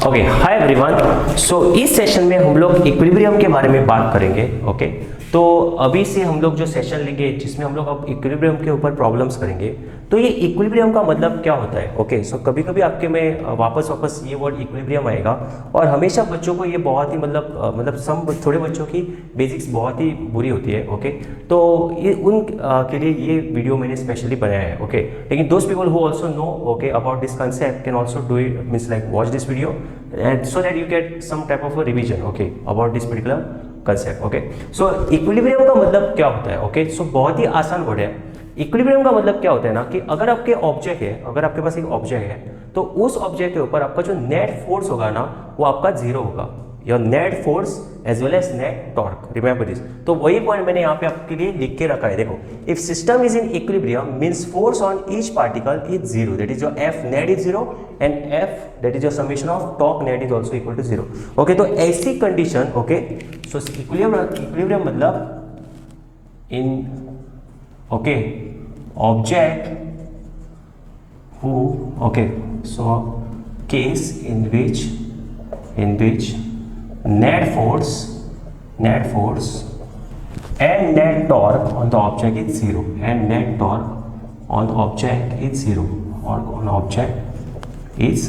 Okay, hi everyone. सो इस session में हम लोग इक्विलिब्रियम के बारे में बात करेंगे। ओके, तो अभी से हम लोग जो सेशन लेंगे जिसमें हम लोग अब इक्विलिब्रियम के ऊपर प्रॉब्लम्स करेंगे। तो ये इक्विलिब्रियम का मतलब क्या होता है? ओके, सो कभी कभी आपके में वापस ये वर्ड इक्विलिब्रियम आएगा और हमेशा बच्चों को ये बहुत ही मतलब सम थोड़े बच्चों की बेसिक्स बहुत ही बुरी होती है। ओके, तो ये उन के लिए ये वीडियो मैंने स्पेशली बनाया है। ओके, लेकिन those people who also know okay about this concept can also do it, means like watch this video and so that you get some type of a revision okay about this particular concept। okay, so equilibrium का मतलब क्या होता है? okay, so बहुत ही आसान word है। Equilibrium का मतलब क्या होता है ना कि अगर आपके ऑब्जेक्ट है, अगर आपके पास एक ऑब्जेक्ट है तो उस ऑब्जेक्ट के ऊपर आपका जो नेट फोर्स होगा ना वो आपका जीरो होगा। Your net force as well as net torque, remember this. तो वही पॉइंट मैंने यहाँ पे आपके लिए लिख के रखा है। देखो, if system is in equilibrium means force on each particle is zero, that is your F net is zero and F that is your summation of torque net is also equal to zero. Okay, तो ऐसी condition okay, so equilibrium मतलब in okay object who okay, so case in which net force and net torque on the object is zero and net torque on the object is zero or on object is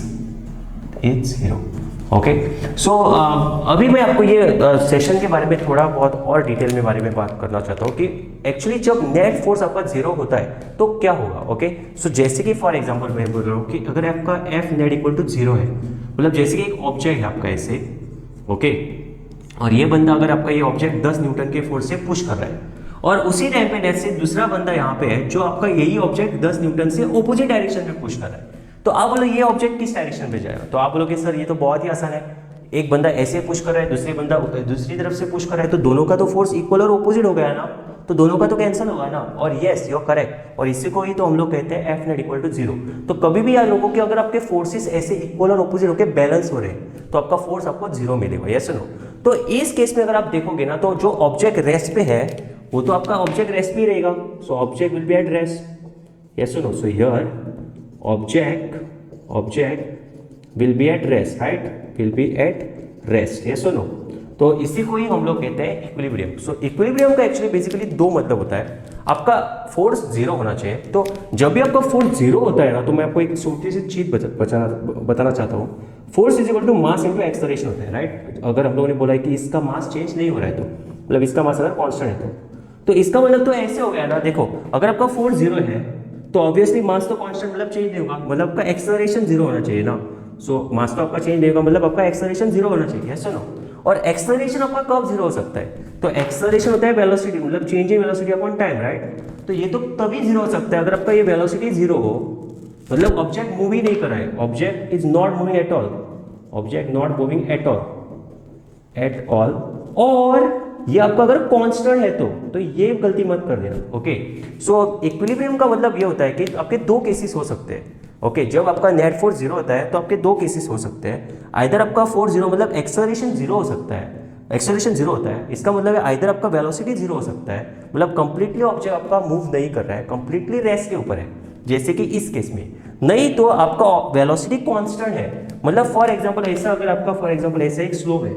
zero। Okay, so अभी मैं आपको ये session के बारे में थोड़ा बहुत और डिटेल में बारे में बात करना चाहता हूँ कि एक्चुअली जब नेट फोर्स आपका जीरो होता है तो क्या होगा। ओके, सो जैसे कि फॉर एग्जांपल मैं बोल रहा हूँ कि अगर आपका F net equal to zero है, मतलब जैसे कि एक ऑब्जेक्ट है आपका ऐसे ओके, और ये बंदा अगर आपका ये ऑब्जेक्ट 10 न्यूटन के फोर्स से पुश कर रहा है और उसी टाइम पे जैसे दूसरा बंदा यहाँ पे है जो आपका यही ऑब्जेक्ट 10 न्यूटन से ऑपोजिट डायरेक्शन में पुश कर रहा है, तो आप बोलो ये ऑब्जेक्ट किस डायरेक्शन पे जाएगा? तो आप बोलोगे सर ये तो बहुत ही आसान है, एक बंदा ऐसे पुश कर रहा है, दूसरे बंदा दूसरी तरफ से पुश कर रहा है, तो दोनों का तो फोर्स इक्वल और ऑपोजिट हो गया ना, तो दोनों का तो कैंसिल होगा ना। और यस यू आर करेक्ट, और इसी को ही तो हम लोग कहते हैं F net equal to zero. तो कभी भी याद रखो कि अगर आपके फोर्सेस ऐसे इक्वल और ऑपोजिट होकर बैलेंस हो रहे हैं तो आपका फोर्स आपको जीरो मिलेगा। Yes no? तो इस केस में अगर आप देखोगे ना तो जो ऑब्जेक्ट रेस्ट पे है वो तो आपका ऑब्जेक्ट रेस्ट पे ही रहेगा। So object will be at rest. Yes no? So here object will be at rest, right, will be at rest. Yes no? तो इसी को ही हम लोग कहते हैं इक्विलिब्रियम। सो इक्विलिब्रियम का एक्चुअली बेसिकली दो मतलब होता है। आपका फोर्स जीरो होना चाहिए, तो जब भी आपका फोर्स जीरो होता है ना तो मैं आपको एक छोटी सी चीज बताना चाहता हूँ। Force is equal to mass into acceleration होता है, राइट। अगर हम लोगों ने बोला है कि इसका मास चेंज नहीं हो रहा है तो मतलब इसका मास अगर कांस्टेंट है तो इसका मतलब तो ऐसे हो गया ना। देखो, अगर आपका फोर्स जीरो है तो ऑब्वियसली मास तो कांस्टेंट मतलब चेंज नहीं होगा, मतलब आपका एक्सेलरेशन जीरो होना चाहिए ना। सो मास तो आपका चेंज नहीं होगा, मतलब आपका एक्सेलरेशन जीरो होना चाहिए। Yes no? और एक्सेलरेशन आपका कब जीरो हो सकता है? तो एक्सेलरेशन होता है वेलोसिटी, मतलब change in velocity upon time, right. तो ये तो तभी जीरो हो सकता है अगर आपका ये वेलोसिटी जीरो हो, मतलब ऑब्जेक्ट मूव ही नहीं कर रहा है, object is not moving at all, object not moving at all, और ये आपका अगर कांस्टेंट है तो ये गलती मत कर देना। ओके, सो इक्विलिब्रियम का मतलब ये होता है कि आपके दो केसेस हो सकते हैं। ओके, जब आपका नेट फोर्स जीरो होता है तो आपके दो केसेस हो सकते हैं। आइदर आपका फोर्स जीरो मतलब एक्सेलरेशन जीरो हो सकता है, एक्सेलरेशन जीरो होता है, इसका मतलब है आइदर आपका वेलोसिटी जीरो हो सकता है, मतलब कंप्लीटली ऑब्जेक्ट आपका मूव नहीं कर रहा है, कंप्लीटली रेस्ट के ऊपर है, जैसे कि इस केस में। नहीं तो आपका वेलोसिटी कांस्टेंट है, मतलब फॉर एग्जांपल ऐसा, अगर आपका फॉर एग्जांपल ऐसा एक स्लोप है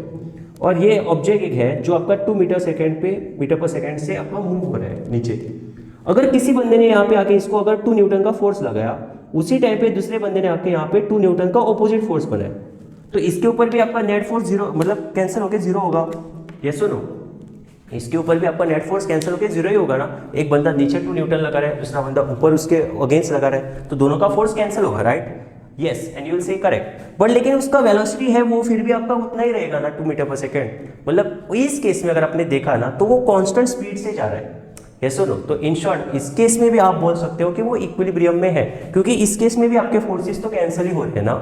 और ये ऑब्जेक्ट एक है जो आपका 2 मीटर पर सेकेंड से आपका मूव हो रहा है नीचे। अगर किसी बंदे ने यहाँ पे आके इसको अगर 2 न्यूटन का फोर्स लगाया, उसी टाइम पे दूसरे बंदे ने आके यहाँ पे 2 न्यूटन का ऑपोजिट फोर्स बनाया, तो इसके ऊपर भी आपका नेट फोर्स जीरो मतलब कैंसिल होकर जीरो होगा। यस और नो? इसके ऊपर भी आपका नेट फोर्स कैंसिल होकर जीरो ही होगा ना। एक बंदा नीचे 2 न्यूटन लगा रहा है, दूसरा बंदा ऊपर उसके अगेंस्ट लगा रहा है, तो दोनों का फोर्स कैंसिल होगा, right. Yes, and you will say correct, but लेकिन उसका वेलोसिटी है वो फिर भी आपका उतना ही रहेगा ना, 2 मीटर पर सेकेंड। मतलब इस केस में अगर आपने देखा ना तो वो कांस्टेंट स्पीड से जा रहा है। यस और नो? तो इन शॉर्ट इस केस में भी आप बोल सकते हो कि वो इक्विलिब्रियम में है, क्योंकि इस केस में भी आपके फोर्सेस तो कैंसिल ही हो रहे हैं ना।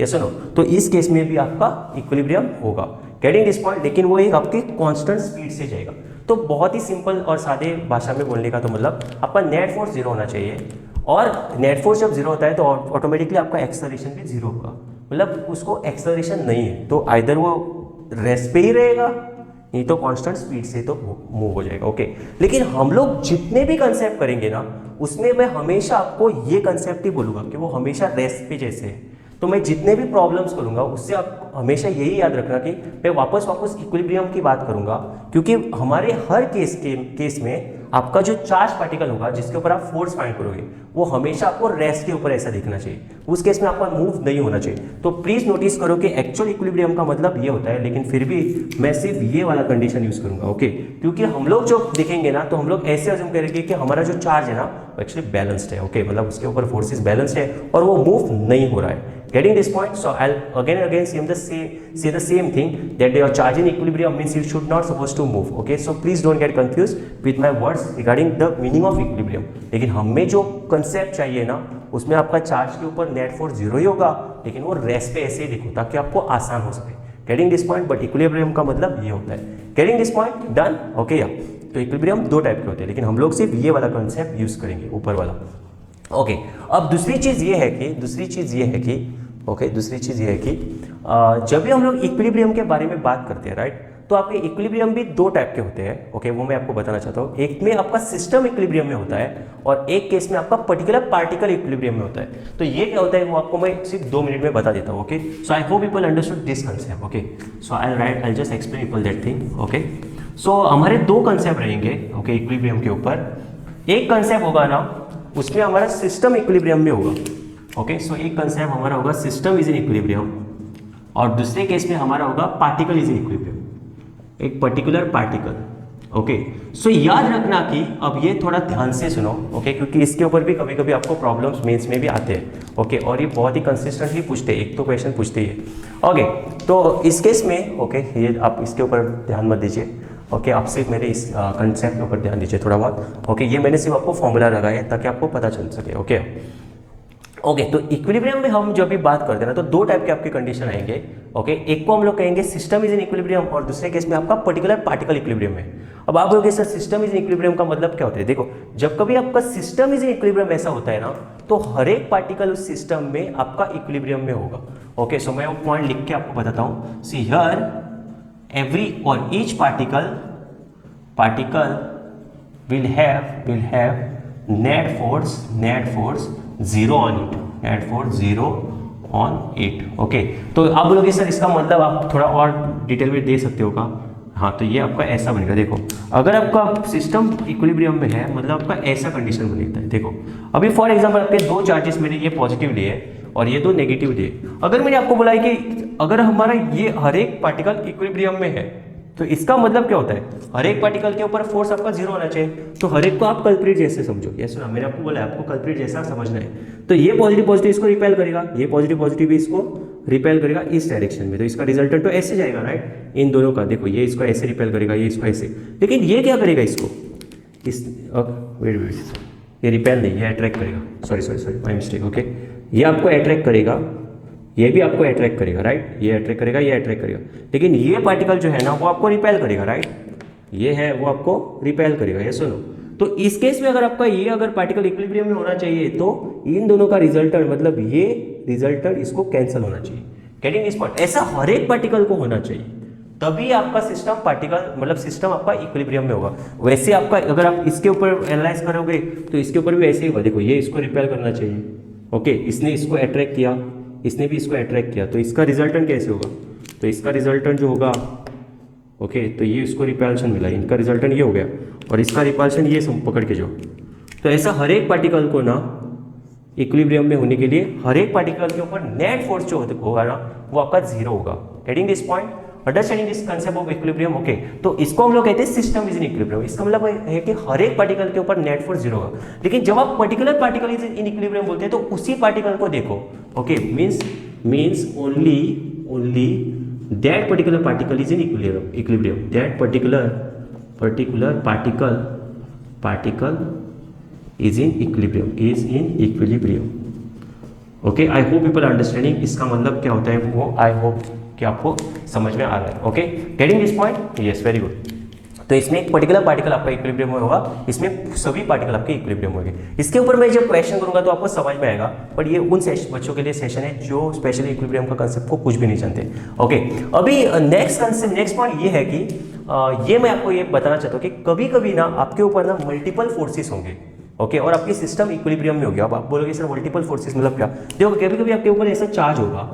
यस और नो? तो इस केस में भी आपका इक्विलिब्रियम होगा, गेटिंग दिस पॉइंट, लेकिन वो एक आपके कांस्टेंट स्पीड से जाएगा। तो बहुत ही सिंपल और सादे भाषा में बोलने का तो मतलब आपका नेट फोर्स जीरो होना चाहिए, और नेट फोर्स जब जीरो होता है तो ऑटोमेटिकली आपका एक्सेलरेशन भी जीरो होगा, मतलब उसको एक्सेलरेशन नहीं है तो आइदर वो रेस्ट पे ही रहेगा, नहीं तो कांस्टेंट स्पीड से तो मूव हो जाएगा। ओके, लेकिन हम लोग जितने भी कंसेप्ट करेंगे ना उसमें मैं हमेशा आपको ये कंसेप्ट ही बोलूँगा कि वो हमेशा रेस्ट पे जैसे है। तो मैं जितने भी प्रॉब्लम्स करूंगा उससे आप हमेशा यही याद रखना कि मैं वापस इक्विलिब्रियम की बात करूंगा, क्योंकि हमारे हर केस में आपका जो चार्ज पार्टिकल होगा जिसके ऊपर आप फोर्स फाइंड करोगे वो हमेशा आपको रेस्ट के ऊपर ऐसा दिखना चाहिए, उस केस में आपका मूव नहीं होना चाहिए। तो प्लीज नोटिस करो कि एक्चुअल इक्विलिब्रियम का मतलब ये होता है, लेकिन फिर भी मैं सिर्फ ये वाला कंडीशन यूज करूंगा, ओके। क्योंकि हम लोग जो देखेंगे ना तो हम लोग ऐसे अज्यूम करेंगे कि हमारा जो चार्ज है ना वो एक्चुअली बैलेंस्ड है, ओके, मतलब उसके ऊपर फोर्सेस बैलेंस्ड है और वो मूव नहीं हो रहा है। Getting this point? So I'll again and again say the same thing, that your charge in equilibrium means you should not supposed to move. Okay, so please don't get confused with my words regarding the meaning of equilibrium. लेकिन हमें जो concept चाहिए ना उसमें आपका charge के ऊपर net force zero ही होगा, लेकिन वो रेस्ट पे ऐसे ही दिखो ताकि आपको आसान हो सके। Getting this point? But equilibrium का मतलब ये होता है। Getting this point? Done? Okay या? तो इक्विलिब्रियम दो टाइप के होते हैं, लेकिन हम लोग सिर्फ ये वाला कंसेप्ट यूज करेंगे, ऊपर वाला। ओके, अब दूसरी चीज ये है कि जब भी हम लोग इक्विलिब्रियम के बारे में बात करते हैं, राइट, तो आपके इक्विलिब्रियम भी दो टाइप के होते हैं, ओके, वो मैं आपको बताना चाहता हूँ। एक में आपका सिस्टम इक्विलिब्रियम में होता है और एक केस में आपका पर्टिकुलर पार्टिकल इक्विलिब्रियम में होता है। तो ये क्या होता है वो आपको मैं सिर्फ 2 मिनट में बता देता हूँ, okay. So I hope people understood this concept, okay. So I just explain people that thing, okay. So हमारे दो कंसेप्ट रहेंगे, ओके, इक्विलिब्रियम के ऊपर। एक कंसेप्ट होगा ना उसमें हमारा सिस्टम इक्विलिब्रियम में होगा, ओके। सो एक कंसेप्ट हमारा होगा सिस्टम इज इन इक्विलिब्रियम और दूसरे केस में हमारा होगा पार्टिकल इज इन इक्विलिब्रियम, एक पर्टिकुलर पार्टिकल, ओके। सो याद रखना कि अब ये थोड़ा ध्यान से सुनो, ओके, क्योंकि इसके ऊपर भी कभी कभी आपको प्रॉब्लम्स मेंस में भी आते हैं, ओके, और ये बहुत ही कंसिस्टेंटली पूछते हैं, एक तो क्वेश्चन पूछते ही है, ओके। तो इस केस में, ओके, ये आप इसके ऊपर ध्यान मत दीजिए, ओके, आप सिर्फ मेरे इस कंसेप्ट के ऊपर ध्यान दीजिए थोड़ा बहुत, ओके। ये मैंने सिर्फ आपको फॉर्मूला लगाया है ताकि आपको पता चल सके, ओके। ओके, तो इक्विलिब्रियम में हम जब भी बात करते हैं ना तो दो टाइप के आपके कंडीशन आएंगे, ओके। एक को हम लोग कहेंगे सिस्टम इज इन इक्विलिब्रियम और दूसरे केस में आपका पर्टिकुलर पार्टिकल इक्विलिब्रियम है। अब आप बोलोगे sir system is in equilibrium का मतलब क्या होता है? देखो, जब कभी आपका सिस्टम इज इन इक्विलिब्रियम ऐसा होता है ना तो हर एक पार्टिकल उस सिस्टम में आपका इक्विलिब्रियम में होगा, ओके। सो मैं वो पॉइंट लिख के आपको बताता हूँ। सी हियर एवरी और each particle will have net force 0 on it, net force 0 on it, okay. तो आप बोलोगे सर इसका मतलब आप थोड़ा और डिटेल में दे सकते हो का? हाँ, तो ये आपका ऐसा बनेगा। देखो, अगर आपका सिस्टम इक्विलिब्रियम में है मतलब आपका ऐसा कंडीशन बनेगा है। देखो, अभी फॉर एग्जांपल आपके दो चार्जेस मैंने ये पॉजिटिव लिए और ये दो नेगेटिव लिए। अगर मैंने आपको बोला है कि अगर हमारा ये हर एक पार्टिकल इक्विलिब्रियम में है तो इसका मतलब क्या होता है? हर एक पार्टिकल के ऊपर फोर्स आपका 0 होना चाहिए। तो हर एक को आप कल्प्रिट जैसे समझो। यस ना, मैंने आपको बोला है आपको कल्प्रिट जैसा समझना है। तो ये पॉजिटिव इसको रिपेल करेगा, ये पॉजिटिव भी इसको रिपेल करेगा इस डायरेक्शन में, तो इसका रिजल्टेंट तो ऐसे जाएगा, राइट, इन दोनों का। देखो, ये इसको ऐसे रिपेल करेगा, ये इसको ऐसे, लेकिन ये क्या करेगा इसको वेट, ये रिपेल नहीं, ये अट्रैक्ट करेगा। Sorry my mistake, okay. ये आपको अट्रैक्ट करेगा, ये भी आपको अट्रैक्ट करेगा, राइट, ये अट्रैक्ट करेगा, ये अट्रैक्ट करेगा, लेकिन ये पार्टिकल जो है ना वो आपको रिपेल करेगा, राइट, ये है वो आपको रिपेल करेगा। ये सुनो, तो इस केस में अगर आपका ये अगर पार्टिकल इक्विलिब्रियम में होना चाहिए तो इन दोनों का रिजल्टेंट मतलब ये रिजल्टेंट इसको कैंसिल होना चाहिए। Getting this point? ऐसा हर एक पार्टिकल को होना चाहिए, तभी आपका सिस्टम पार्टिकल मतलब सिस्टम आपका इक्विलिब्रियम में होगा। वैसे आपका अगर आप इसके ऊपर एनालाइज करोगे तो इसके ऊपर भी ऐसे ही होगा। देखो, ये इसको रिपेल करना चाहिए, ओके, इसने इसको अट्रैक्ट किया, इसने भी इसको अट्रैक्ट किया, तो इसका रिजल्टेंट कैसे होगा? तो इसका रिजल्टेंट जो होगा, ओके, तो ये इसको रिपल्शन मिला, इनका रिजल्टेंट ये हो गया और इसका रिपल्शन ये पकड़ के जो। तो ऐसा हर एक पार्टिकल को ना इक्विलिब्रियम में होने के लिए हर एक पार्टिकल के ऊपर नेट फोर्स जो होगा ना वो आपका 0 होगा। Getting this point? Understanding this concept of equilibrium, okay. तो इसको हम लोग कहते हैं सिस्टम इज इन इक्विलिब्रियम। इसका मतलब है कि हर एक पार्टिकल के ऊपर नेट फोर्स 0 होगा। लेकिन जब आप particular particle is in equilibrium बोलते हैं तो उसी पार्टिकल को देखो, okay, means only that particular particle is in equilibrium, that particular particle is in equilibrium, okay. I hope people understanding. इसका मतलब क्या होता है वो आई होप कि आपको समझ में आ रहा है, okay. Getting this point? Yes, very good. तो इसमें एक पर्टिकुलर पार्टिकल आपका इक्विलिब्रियम में होगा, इसमें सभी पार्टिकल आपके इक्विलिब्रियम होंगे। इसके ऊपर मैं जब क्वेश्चन करूंगा तो आपको समझ में आएगा, बट ये उन बच्चों के लिए सेशन है जो स्पेशली इक्विलिब्रियम का कंसेप्ट को कुछ भी नहीं जानते, ओके। अभी नेक्स्ट पॉइंट ये है कि ये मैं आपको ये बताना चाहता हूँ कि कभी कभी ना आपके ऊपर ना मल्टीपल फोर्सेस होंगे, ओके, और आपकी सिस्टम इक्विलिब्रियम में हो गया। अब आप बोलोगे सर मल्टीपल फोर्सेस मतलब क्या? देखो कभी कभी आपके ऊपर ऐसा चार्ज होगा,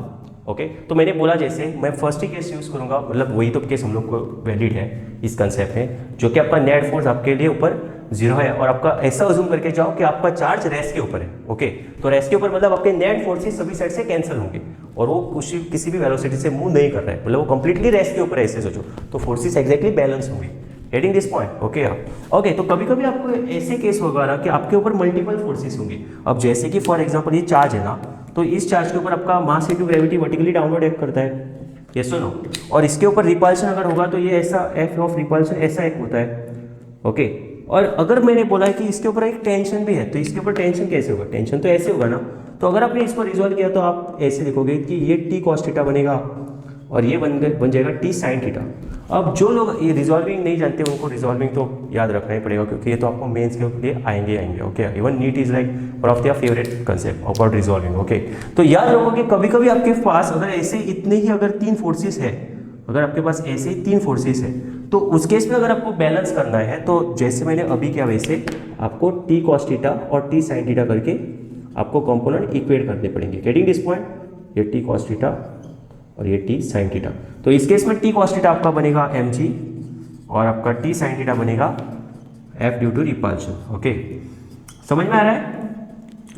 ओके तो मैंने बोला जैसे मैं फर्स्ट ही केस यूज़ करूंगा, मतलब वही तो केस हम लोग को वैलिड है इस कंसेप्ट में, जो कि आपका नेट फोर्स आपके लिए ऊपर 0 है, और आपका ऐसा अज्यूम करके जाओ कि आपका चार्ज रेस्ट के ऊपर है। ओके, तो रेस्ट के ऊपर मतलब आपके नेट फोर्सेस सभी साइड से कैंसिल होंगे और वो किसी भी वेलोसिटी से मूव नहीं कर रहा है, मतलब वो कंप्लीटली रेस्ट के ऊपर है, ऐसे सोचो, तो फोर्सेस एक्जैक्टली बैलेंस होंगे। Getting this point? ओके आप ओके, तो कभी कभी आपको ऐसे केस होगा ना कि आपके ऊपर मल्टीपल फोर्सेस होंगे। अब जैसे कि फॉर एग्जांपल ये चार्ज है ना, तो इस चार्ज के ऊपर आपका mass into gravity vertically downward act करता है, ये सुनो, और इसके ऊपर रिपल्शन अगर होगा तो ये ऐसा एफ ऑफ रिपल्शन ऐसा एक होता है। ओके, और अगर मैंने बोला है कि इसके ऊपर एक टेंशन भी है, तो इसके ऊपर टेंशन कैसे होगा? टेंशन तो ऐसे होगा ना, तो अगर आपने इसको रिजॉल्व किया तो आप ऐसे लिखोगे कि ये टी कॉस थीटा बनेगा और ये बन जाएगा टी साइन थीटा। अब जो लोग ये रिजॉल्विंग नहीं जानते उनको रिजॉल्विंग तो याद रखना ही पड़ेगा, क्योंकि ये तो आपको मेंस के लिए आएंगे। Okay, even NEET is like one of their favourite concept about resolving. Okay, तो याद रखो कि कभी कभी आपके पास अगर ऐसे इतने ही अगर 3 फोर्सेस है, अगर आपके पास ऐसे ही 3 फोर्सेस है, तो उस केस में अगर आपको बैलेंस करना है तो जैसे मैंने अभी किया वैसे आपको टी कॉस थीटा और टी साइन थीटा करके आपको कंपोनेंट इक्वेट करने पड़ेंगे। Getting this point? ये टी कॉस थीटा और ये टी साइन थीटा, तो इस केस में टी कॉस थीटा आपका बनेगा mg और आपका टी साइन थीटा बनेगा f due to repulsion. Okay, समझ में आ रहा है?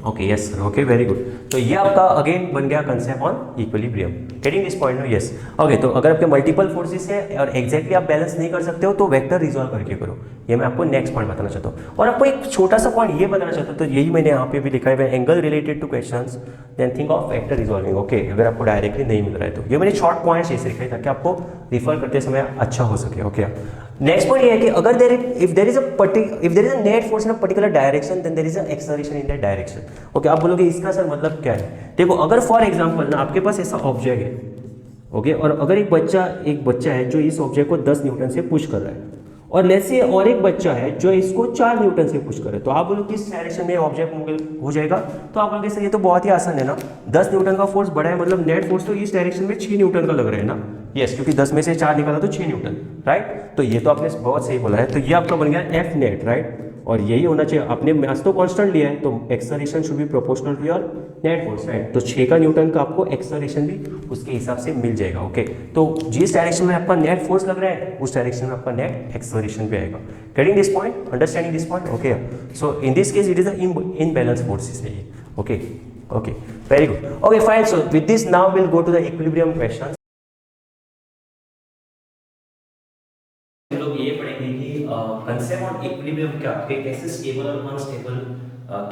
Okay, yes sir, okay very good. तो ये आपका अगेन बन गया concept on equilibrium. Getting this point? Yes. Okay, तो अगर आपके मल्टीपल फोर्सेस है और एग्जैक्टली आप बैलेंस नहीं कर सकते हो तो वेक्टर रिजॉल्व करके करो, ये मैं आपको नेक्स्ट पॉइंट बताना चाहता हूँ। और आपको एक छोटा सा पॉइंट ये बताना चाहता हूँ, तो यही मैंने यहाँ पे भी लिखा है, angle related to questions then think of vector resolving. Okay, अगर आपको डायरेक्टली नहीं मिल रहा है तो ये मैंने शॉर्ट पॉइंट्स ऐसे लिखे ताकि आपको रिफर करते समय अच्छा हो सके। ओके, नेक्स्ट पॉइंट ये है कि अगर if there is a net force in a particular direction then there is a acceleration in that direction. Okay, आप बोलोगे इसका सर मतलब क्या है? देखो अगर फॉर एग्जांपल ना आपके पास ऐसा ऑब्जेक्ट है, ओके, और अगर एक बच्चा है जो इस ऑब्जेक्ट को 10 न्यूटन से पुश कर रहा है, और लेट्स से और एक बच्चा है जो इसको 4 न्यूटन से पुश करे, तो आप बोलो कि इस डायरेक्शन में ऑब्जेक्ट मूव हो जाएगा, तो आप बोलोगे सर ये तो बहुत ही आसान है ना, 10 न्यूटन का फोर्स बड़ा है, मतलब नेट फोर्स तो इस डायरेक्शन में 6 न्यूटन का लग रहा है ना। यस, क्योंकि 10 में से 4 निकाला तो 6 न्यूटन, राइट? तो ये तो आपने बहुत सही बोला है, तो ये आपका बन गया एफ नेट, राइट? और यही होना चाहिए, आपने मास तो कांस्टेंट लिया है तो acceleration should be proportional to your net force, right? तो 6 का न्यूटन का आपको एक्सेलरेशन भी उसके हिसाब से मिल जाएगा। ओके, तो जिस डायरेक्शन में आपका नेट फोर्स लग रहा है उस डायरेक्शन में आपका नेट एक्सेलरेशन भी आएगा। Getting this point? Understanding this point? Okay, so in this case it is imbalance forces है ये। Okay okay, very good. Okay fine, so with this now will go to the equilibrium question. लोग ये पढ़ेंगे कि concept on equilibrium क्या आपके कैसे stable और अनस्टेबल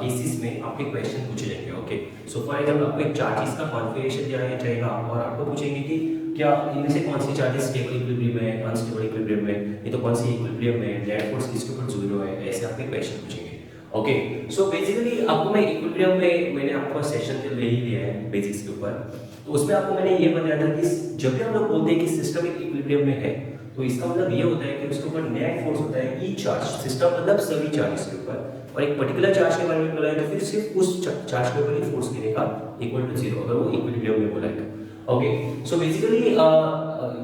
केसेस में आपके क्वेश्चन पूछे जाएंगे। ओके, सो फॉर एग्जांपल आपको एक चार्जेस का कॉन्फ़िगरेशन दिया जाएगा और आपको पूछेंगे कि क्या इनमें से कौन सी चार्जेस स्टेबल इक्विलिब्रियम में है, अनस्टेबल इक्विलिब्रियम में, ये तो कौन सी इक्विलिब्रियम में, नेट फोर्स किसके ऊपर 0 है, ऐसे आपके क्वेश्चन पूछेंगे। ओके, सो बेसिकली आपको मैं इक्विलिब्रियम में मैंने आपको सेशन के लिए ही दिया है बेसिक्स के ऊपर, तो उसमें आपको मैंने ये बताया था कि जब भी हम लोग बोलते हैं कि सिस्टम एक इक्विलिब्रियम में है, तो इसका मतलब ये होता है कि उसके ऊपर नेट फोर्स होता है ई चार्ज, सिस्टम मतलब सभी चार्जेस के ऊपर, और एक पर्टिकुलर चार्ज के बारे में बोला है तो फिर सिर्फ उस चार्ज के ऊपर ही फोर्स गिरेगा इक्वल टू 0, अगर वो इक्विलिब्रियम में बोला है। ओके, सो बेसिकली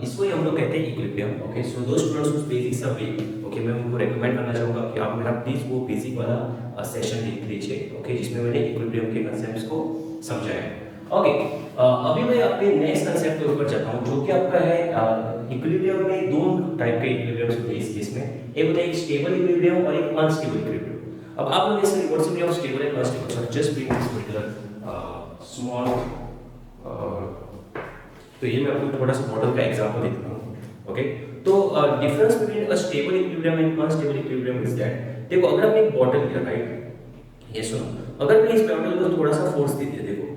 इसको ही हम लोग कहते हैं equilibrium. Okay, so those students who basics are weak, okay, मैं उनको रेकमेंड करना चाहूंगा कि आप मेरा प्लीज वो बेसिक वाला सेशन देख लीजिए, ओके, जिसमें मैंने इक्विलिब्रियम के कांसेप्ट्स को समझाया है। ओके, अभी मैं आपके नेक्स्ट कांसेप्ट के ऊपर जाता हूं, जो कि आपका है इक्विलिब्रियम में दो टाइप के इक्विलिब्रियम्स होते हैं इस केस में, एक होता है एक स्टेबल इक्विलिब्रियम और एक अनस्टेबल इक्विलिब्रियम। अब आप लोग इसमें what's the of stable and unstable, so just bring this particular small, तो ये मैं आपको थोड़ा सा मॉडल का एग्जांपल देता हूं। ओके, तो difference between a stable equilibrium and unstable equilibrium is that, देखो अगर आपने एक बॉटल लिया, राइट, ये सुनो, अगर मैं इस बॉटल को थोड़ा सा फोर्स दे दिया, देखो,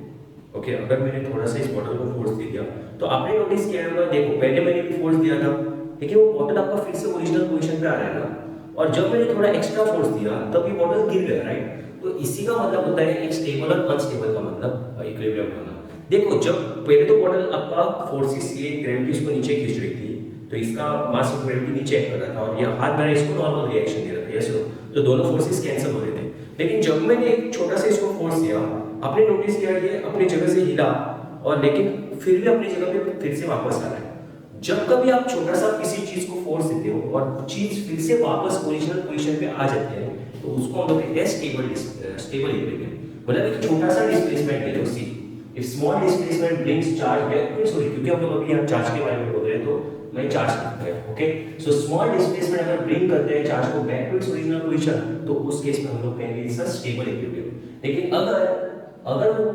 ओके, अगर मैंने थोड़ा सा इस बॉटल को फोर्स दे दिया तो आपने नोटिस किया होगा, देखो पहले मैंने भी फोर्स दिया था लेकिन वो बॉटल आपका फिर से ओरिजिनल पोजीशन पे आ रहा है ना, और जब मैंने थोड़ा एक्स्ट्रा फोर्स दिया तब ये बॉटल गिर गया, राइट? तो इसी का मतलब होता है एक स्टेबल और अनस्टेबल का मतलब इक्विलिब्रियम होना। देखो जब पहले तो बॉटल आपका फोर्सेस से ग्रेविटी इसको नीचे खींच रही थी, तो इसका मास ऑफ ग्रेविटी नीचे एक्ट कर रहा था और ये हाथ मेरा इसको नॉर्मल रिएक्शन दे रहा था, यस, तो दोनों फोर्सेस कैंसिल हो रहे थे। लेकिन जब मैंने एक छोटा सा इसको फोर्स दिया, आपने नोटिस किया ये अपनी जगह से हिला और लेकिन फिर भी अपनी जगह पे फिर से वापस आ रहा है। जब कभी आप छोटा सा किसी चीज को फोर्स देते हो और चीज फिर से वापस ओरिजिनल पोजीशन पे आ जाती है, तो उसको हम लोग कहते हैं स्टेबल इक्विलिब्रियम। मतलब एक छोटा सा डिस्प्लेसमेंट ले लो सी, if small displacement brings charge back, sorry क्योंकि हम लोग अभी यहाँ चार्ज के बारे में बोल रहे हैं तो मैं चार्ज लिखता है, ओके। सो स्मॉल डिस्प्लेसमेंट अगर ब्रिंग करते हैं चार्ज को बैकवर्ड्स ओरिजिनल पोजीशन, तो उस केस में हम लोग कहेंगे इट्स अ स्टेबल इक्विलिब्रियम। लेकिन अगर वो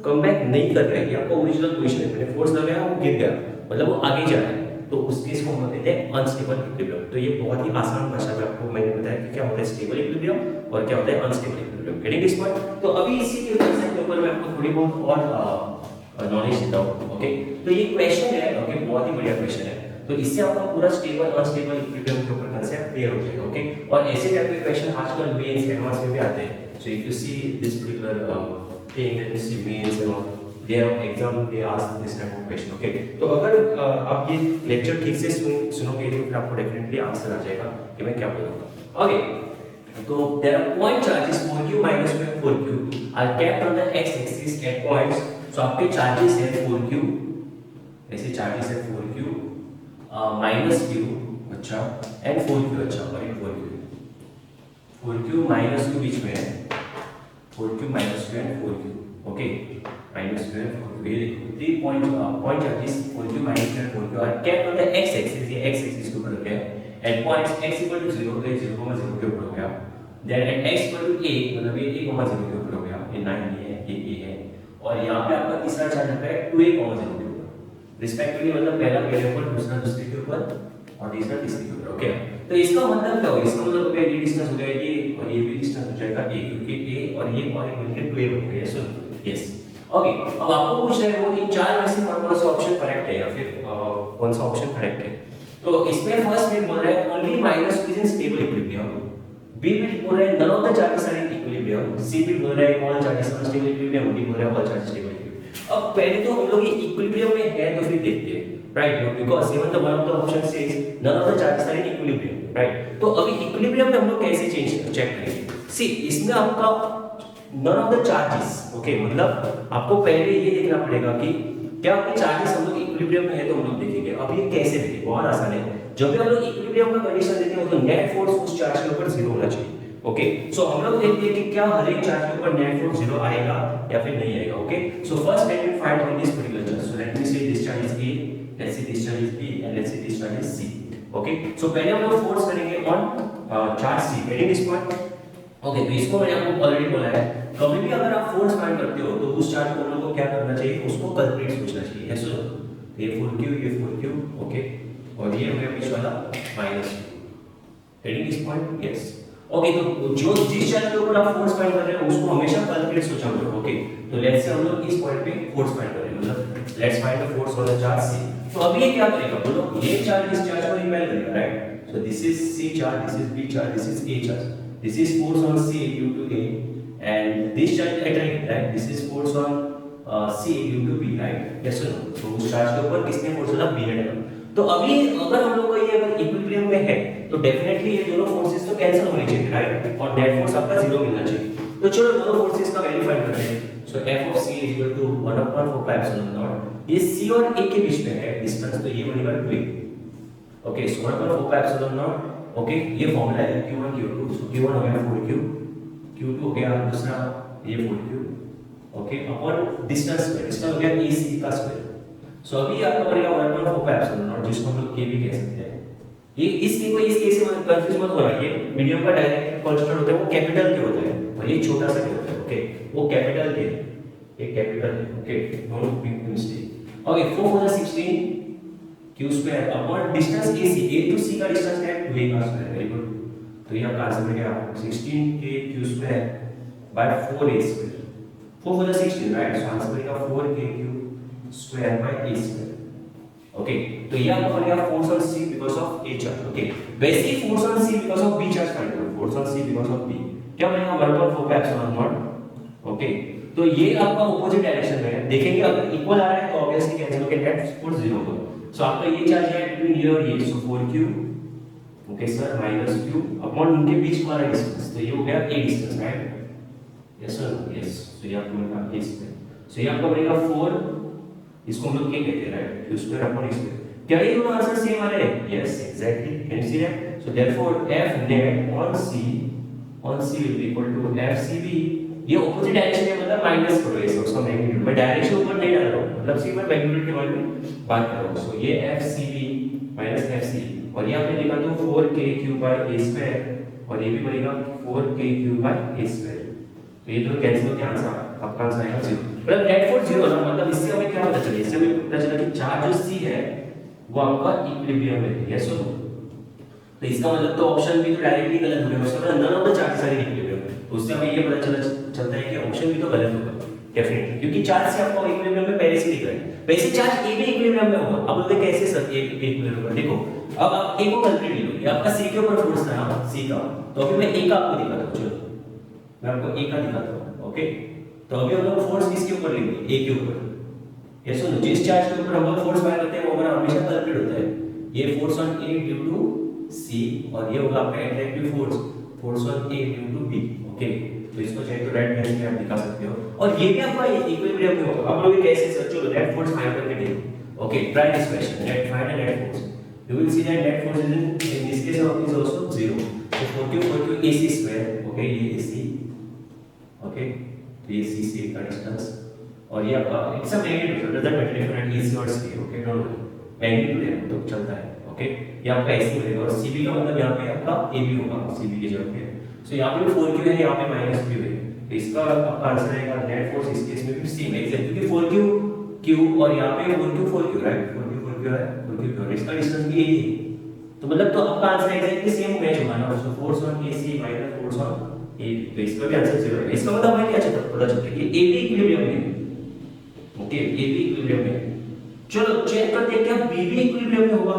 कम बैक नहीं कर रहे या आपको ओरिजिनल पोजीशन है, मैंने फोर्स लगाया वो गिर गया, मतलब वो आगे जा रहा है, तो उस केस को हम कहते हैं अनस्टेबल इक्विलिब्रियम। तो ये बहुत ही आसान भाषा में आपको मैंने बताया कि क्या होता है स्टेबल इक्विलिब्रियम और क्या होता है unstable equilibrium. Getting this point? तो अभी इसी के ऊपर मैं आपको थोड़ी बहुत और नॉलेज देता हूँ, ओके। तो ये क्वेश्चन है, ओके, बहुत ही बढ़िया क्वेश्चन है। तो इससे आपका पूरा स्टेबल अनस्टेबल इक्विलिब्रियम के ऊपर कंसेप्ट क्लियर हो जाएगा, ओके। और ऐसे टाइप के क्वेश्चन आजकल मेंस एडवांस में भी आते हैं। So if you see this particular thing that is mains and all, they have exam, they ask this type of question, okay. तो अगर आप ये लेक्चर ठीक से सुनोगे तो फिर आपको डेफिनेटली आंसर आ जाएगा कि मैं क्या बोलूंगा, ओके। तो there are point charges 4q minus 4q are kept on the x axis at points. So आपके चार्जेस है 4q, ऐसे चार्जेस है 4q माइनस q, अच्छा, एंड 4q, अच्छा, और ये 4q माइनस q बीच में है, 4q minus q and 4q, okay, minus q and 4q। ये देखो 3 point charges 4q minus q and 4q are kept on the x axis, ये x axis के ऊपर रखे हैं, at points x equal to 0, तो 0,0 के ऊपर हो गया, then at x equal to a, मतलब ये 1,0 के ऊपर हो गया, ये 9 है, ये a है, और यहाँ पे आपका तीसरा चार्ज आता है 2a,0 के ऊपर, रिस्पेक्टिवली, मतलब पहला पहले ऊपर, दूसरा दूसरे के ऊपर और तीसरा तीसरे के ऊपर, ओके। तो इसका मतलब क्या होगा? इसका मतलब हो गया ये डिस्टेंस हो गया ये, और ये भी डिस्टेंस हो जाएगा a, क्योंकि a और ये पॉइंट मिलकर 2a बन गया, सो यस, ओके। अब आपको पूछ रहे हो इन चार में से कौन सा ऑप्शन करेक्ट है या फिर कौन सा ऑप्शन करेक्ट है। तो इसमें फर्स्ट में बोल रहा है only minus is in stable equilibrium, B भी बोल रहा है none of the charges are in equilibrium, C भी बोल रहा है all charges are stable equilibrium, D बोल रहा है ऑल चार्जेस स्टेबल इक्विलिब्रियम। अब पहले तो हम लोग ये इक्विलिब्रियम में है तो फिर देखते हैं, right, because even the one of the option says none of the charges are in equilibrium, right. तो अभी इक्विलिब्रियम में हम लोग कैसे चेक करेंगे? सी, इसमें आपका none of the charges, okay, मतलब आपको पहले ये देखना पड़ेगा कि क्या आपके चार्जेस हम लोग इक्विलिब्रियम में है, तो हम लोग देखेंगे। अब ये कैसे देखेंगे? बहुत आसान है। जब भी हम लोग इक्विलिब्रियम का कंडीशन देते हैं तो नेट फोर्स उस चार्ज के ऊपर 0 होना चाहिए, ओके। सो हम लोग देखते हैं कि क्या हर एक चार्ज के ऊपर नेट फोर्स 0 आएगा या फिर नहीं आएगा, okay. So first let me find on this particular charge. So let me say this charge is A, let's say this charge is B and let's say this charge is C, okay. So पहले हम लोग force करेंगे on charge C, getting this point, okay. तो इसको मैंने आपको already बोला है, कभी भी अगर आप फोर्स फाइंड करते हो तो उस चार्ज को हम लोग को क्या करना चाहिए? उसको कल्प्रिट सोचना चाहिए, यस। ये 4q, ओके, और ये हो गया बीच वाला minus q, getting this point, yes, okay. तो जो जिस चार्ज के ऊपर आप फोर्स फाइंड कर रहे हो उसको हमेशा कल्प्रिट सोचा करो, ओके। तो लेट्स से हम लोग इस पॉइंट पे फोर्स फाइंड करेंगे, मतलब let's find the force on the charge C। तो अब ये क्या करेगा? बोलो, ये चार्ज इस चार्ज को रिपेल करेगा, right. So this is C charge, this is B charge, this is A charge, this is force on C due to A and this charge attract, right? This is force on C due to B, right? yes or no? तो उस charge के ऊपर किसने force डाला? B ने डाला। तो अभी अगर हम लोग का ये अगर इक्विलिब्रियम में है तो डेफिनेटली ये दोनों फोर्सेस तो कैंसिल होने चाहिए, राइट, और नेट फोर्स आपका 0 मिलना चाहिए। तो चलो दोनों फोर्सेस का वैल्यू फाइंड करते हैं। सो F of C is equal to 1/4π0। ये C और A के बीच में है डिस्टेंस, तो ये बनेगा 2a, ओके। सो 1/4π0, ओके। ये फॉर्मूला है q1 q2, सो q1 हो गया 4q, q2 हो गया दूसरा ये 4q, okay, upon distance square, distance हो गया AC का स्क्वायर। सो अभी आपका बनेगा 1/4π0, जिसको हम लोग k भी कह सकते हैं। ये इसकी कोई इस केस में कंफ्यूज मत होना, ये मीडियम का डायरेक्ट कांस्टेंट होता है, वो कैपिटल के होता है और ये छोटा सा होता है, ओके। वो कैपिटल के, ये कैपिटल है, okay, don't make mistake, okay. 4 4 16 q square upon distance AC, A to C का डिस्टेंस है 2a का स्क्वायर, वेरी गुड। तो ये आपका आंसर मिल गया 16k q square by 4a square, 4 4 16, right. So answer मिलेगा 4k q square by a square, okay. तो ये आपको मिलेगा force on C because of A charge, okay. वैसे ही force on C because of B charge find करो, force on C because of B क्या बनेगा? 1/4π0, ओके। तो ये आपका ऑपोजिट डायरेक्शन में है, देखेंगे अगर इक्वल आ रहा है तो ऑब्वियसली कैंसिल होकर नेट फोर्स 0 होगा। सो आपका ये चार्ज है बिटवीन ये और ये, so 4q, okay sir, minus q upon इनके बीच वाला डिस्टेंस, तो ये हो गया a distance, right, yes sir, yes. So ये आपको मिलेगा a स्क्वायर, सो ये आपका बनेगा 4, इसको हम लोग क्या कहते हैं, right, q square upon a square. क्या ये दोनों आंसर सेम आ रहे हैं? Yes, exactly, can you see that? So therefore f net on C on C will be equal to F C B, ये ऑपोजिट डायरेक्शन में मतलब minus करो इसे, उसका मैग्नीट्यूड मैं डायरेक्शन ऊपर नहीं डाल रहा हूँ, मतलब सिर्फ मैं मैग्नीट्यूड के बारे में बात कर रहा हूँ। सो ये F C B minus F C, और ये आपने लिखा तो 4k cube by A square, और ये भी बनेगा 4k cube by A square. तो ये तो कैंसिल होकर आंसर आपका आंसर आएगा 0, मतलब नेट फोर्स 0 ना, मतलब इससे हमें क्या पता चला, इससे हमें पता चला कि चार्ज जो सी है वो आपका इक्विलिब्रियम में है, यस और नो। तो इसका मतलब तो ऑप्शन भी तो डायरेक्टली गलत हो गया, उसका मतलब none of the charges are equilibrium, तो उससे हमें ये पता चलता है कि ऑप्शन भी तो गलत होगा डेफिनेटली, क्योंकि चार्ज से आपको इक्विलिब्रियम में पहले से दिख रहा है। वैसे चार्ज ए भी इक्विलिब्रियम में होगा, अब बोलते कैसे सर ए इक्विलिब्रियम में, देखो अब आप ए को कैलकुलेट ले लो, ये आपका सी के ऊपर फोर्स था ना, सी का, तो अभी मैं ए का आपको दिखाता हूं, चलो मैं आपको ए का दिखाता हूं, ओके। तो अभी हम लोग फोर्स किसके ऊपर लेंगे, ए के ऊपर, ये सुनो, जिस चार्ज के ऊपर हम लोग फोर्स फाइंड करते हैं वो हमारा हमेशा कैलकुलेट होता है, ये force on A due to C, और ये होगा आपका attractive force on A due to B, okay. तो इसको चाहे तो राइट हैंड में आप दिखा सकते हो, और ये भी आपका इक्विलिब्रियम में होगा। आप लोग कैसे सर्च करो, नेट फोर्स फाइंड करके देखो, okay. Try this question, net find net force, you will see that net force is in this case is also 0, so 4q ac square, okay, ये ac, okay, तो ये c से का distance, और ये आपका it's a magnitude, doesn't matter different ac और c, okay, don't worry, magnitude है तो चलता है, ओके। ये आपका ac मिलेगा, और cb का मतलब यहाँ पे आपका ab होगा, cb की जगह पे, सो यहाँ पे 4q है, यहाँ पे -q है, तो इसका आपका आंसर आएगा नेट फोर्स इस केस में भी सेम है, क्योंकि 4q q और यहाँ पे 4q 4q, राइट, 4q है, 4q और इसका डिस्टेंस भी यही है, तो मतलब तो आपका आंसर एग्जैक्टली सेम मैच होगा ना, सो force on AC minus force on AB, तो इसका भी आंसर 0 है। इसका मतलब हमें क्या पता चलता है कि AB इक्विलिब्रियम में है, ओके, AB इक्विलिब्रियम में है। चलो चेक करते हैं क्या B भी इक्विलिब्रियम में होगा,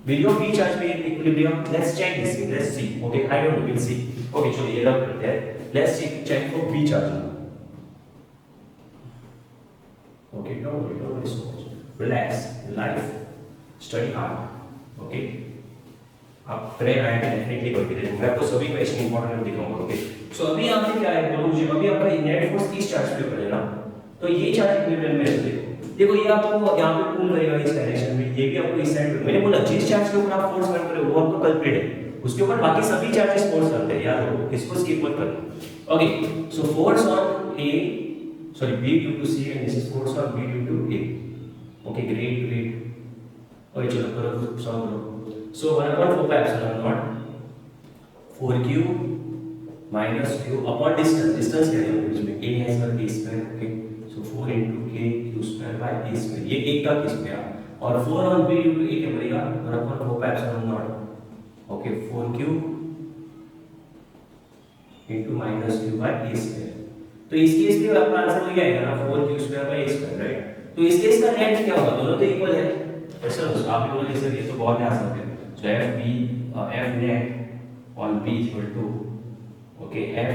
will your B charge be in equilibrium? Let's check this thing, let's see, okay, I don't know, we'll see, okay, चलो ये रख करते हैं, let's check for B charge, okay, don't worry so much, relax, life, study hard, okay. आप pray आए definitely करके देखो, मैं आपको सभी क्वेश्चन इंपॉर्टेंट दिखाऊंगा, ओके। सो अभी यहाँ पे क्या है, बोलो मुझे, अभी आपका नेट फोर्स इस चार्ज पे पड़ेगा, तो ये चार्ज इक्विलिब्रियम में है, देखो ये आपको यहाँ पे पुल करेगा इस डायरेक्शन में, ये भी आपको इस साइड पे, मैंने बोला जिस चार्ज के ऊपर आप फोर्स फाइंड कर रहे हो वो आपका कल्प्रिट है, उसके ऊपर बाकी सभी चार्जेस फोर्स करते हैं, याद रखो, इसको स्किप मत करना, okay. So force on A, sorry B due to C and this is force on B due to A, okay, great, और चलो करो सॉल्व करो। So 1/4 pi epsilon naught 4q minus q upon distance क्या है बीच में, a है sir a square, okay, so 4 into k q square by a square, ये एक का q स्क्वायर, और 4 on b into a क्या बनेगा 1/4 pi epsilon naught, okay, 4q into minus q by a square, तो इस केस में आपका आंसर वही आएगा ना, 4q square by a square, right. तो इस केस का नेट क्या होगा, दोनों तो इक्वल है, सर आप भी बोले सर ये तो बहुत आसान है, so f net on b is equal to, okay, f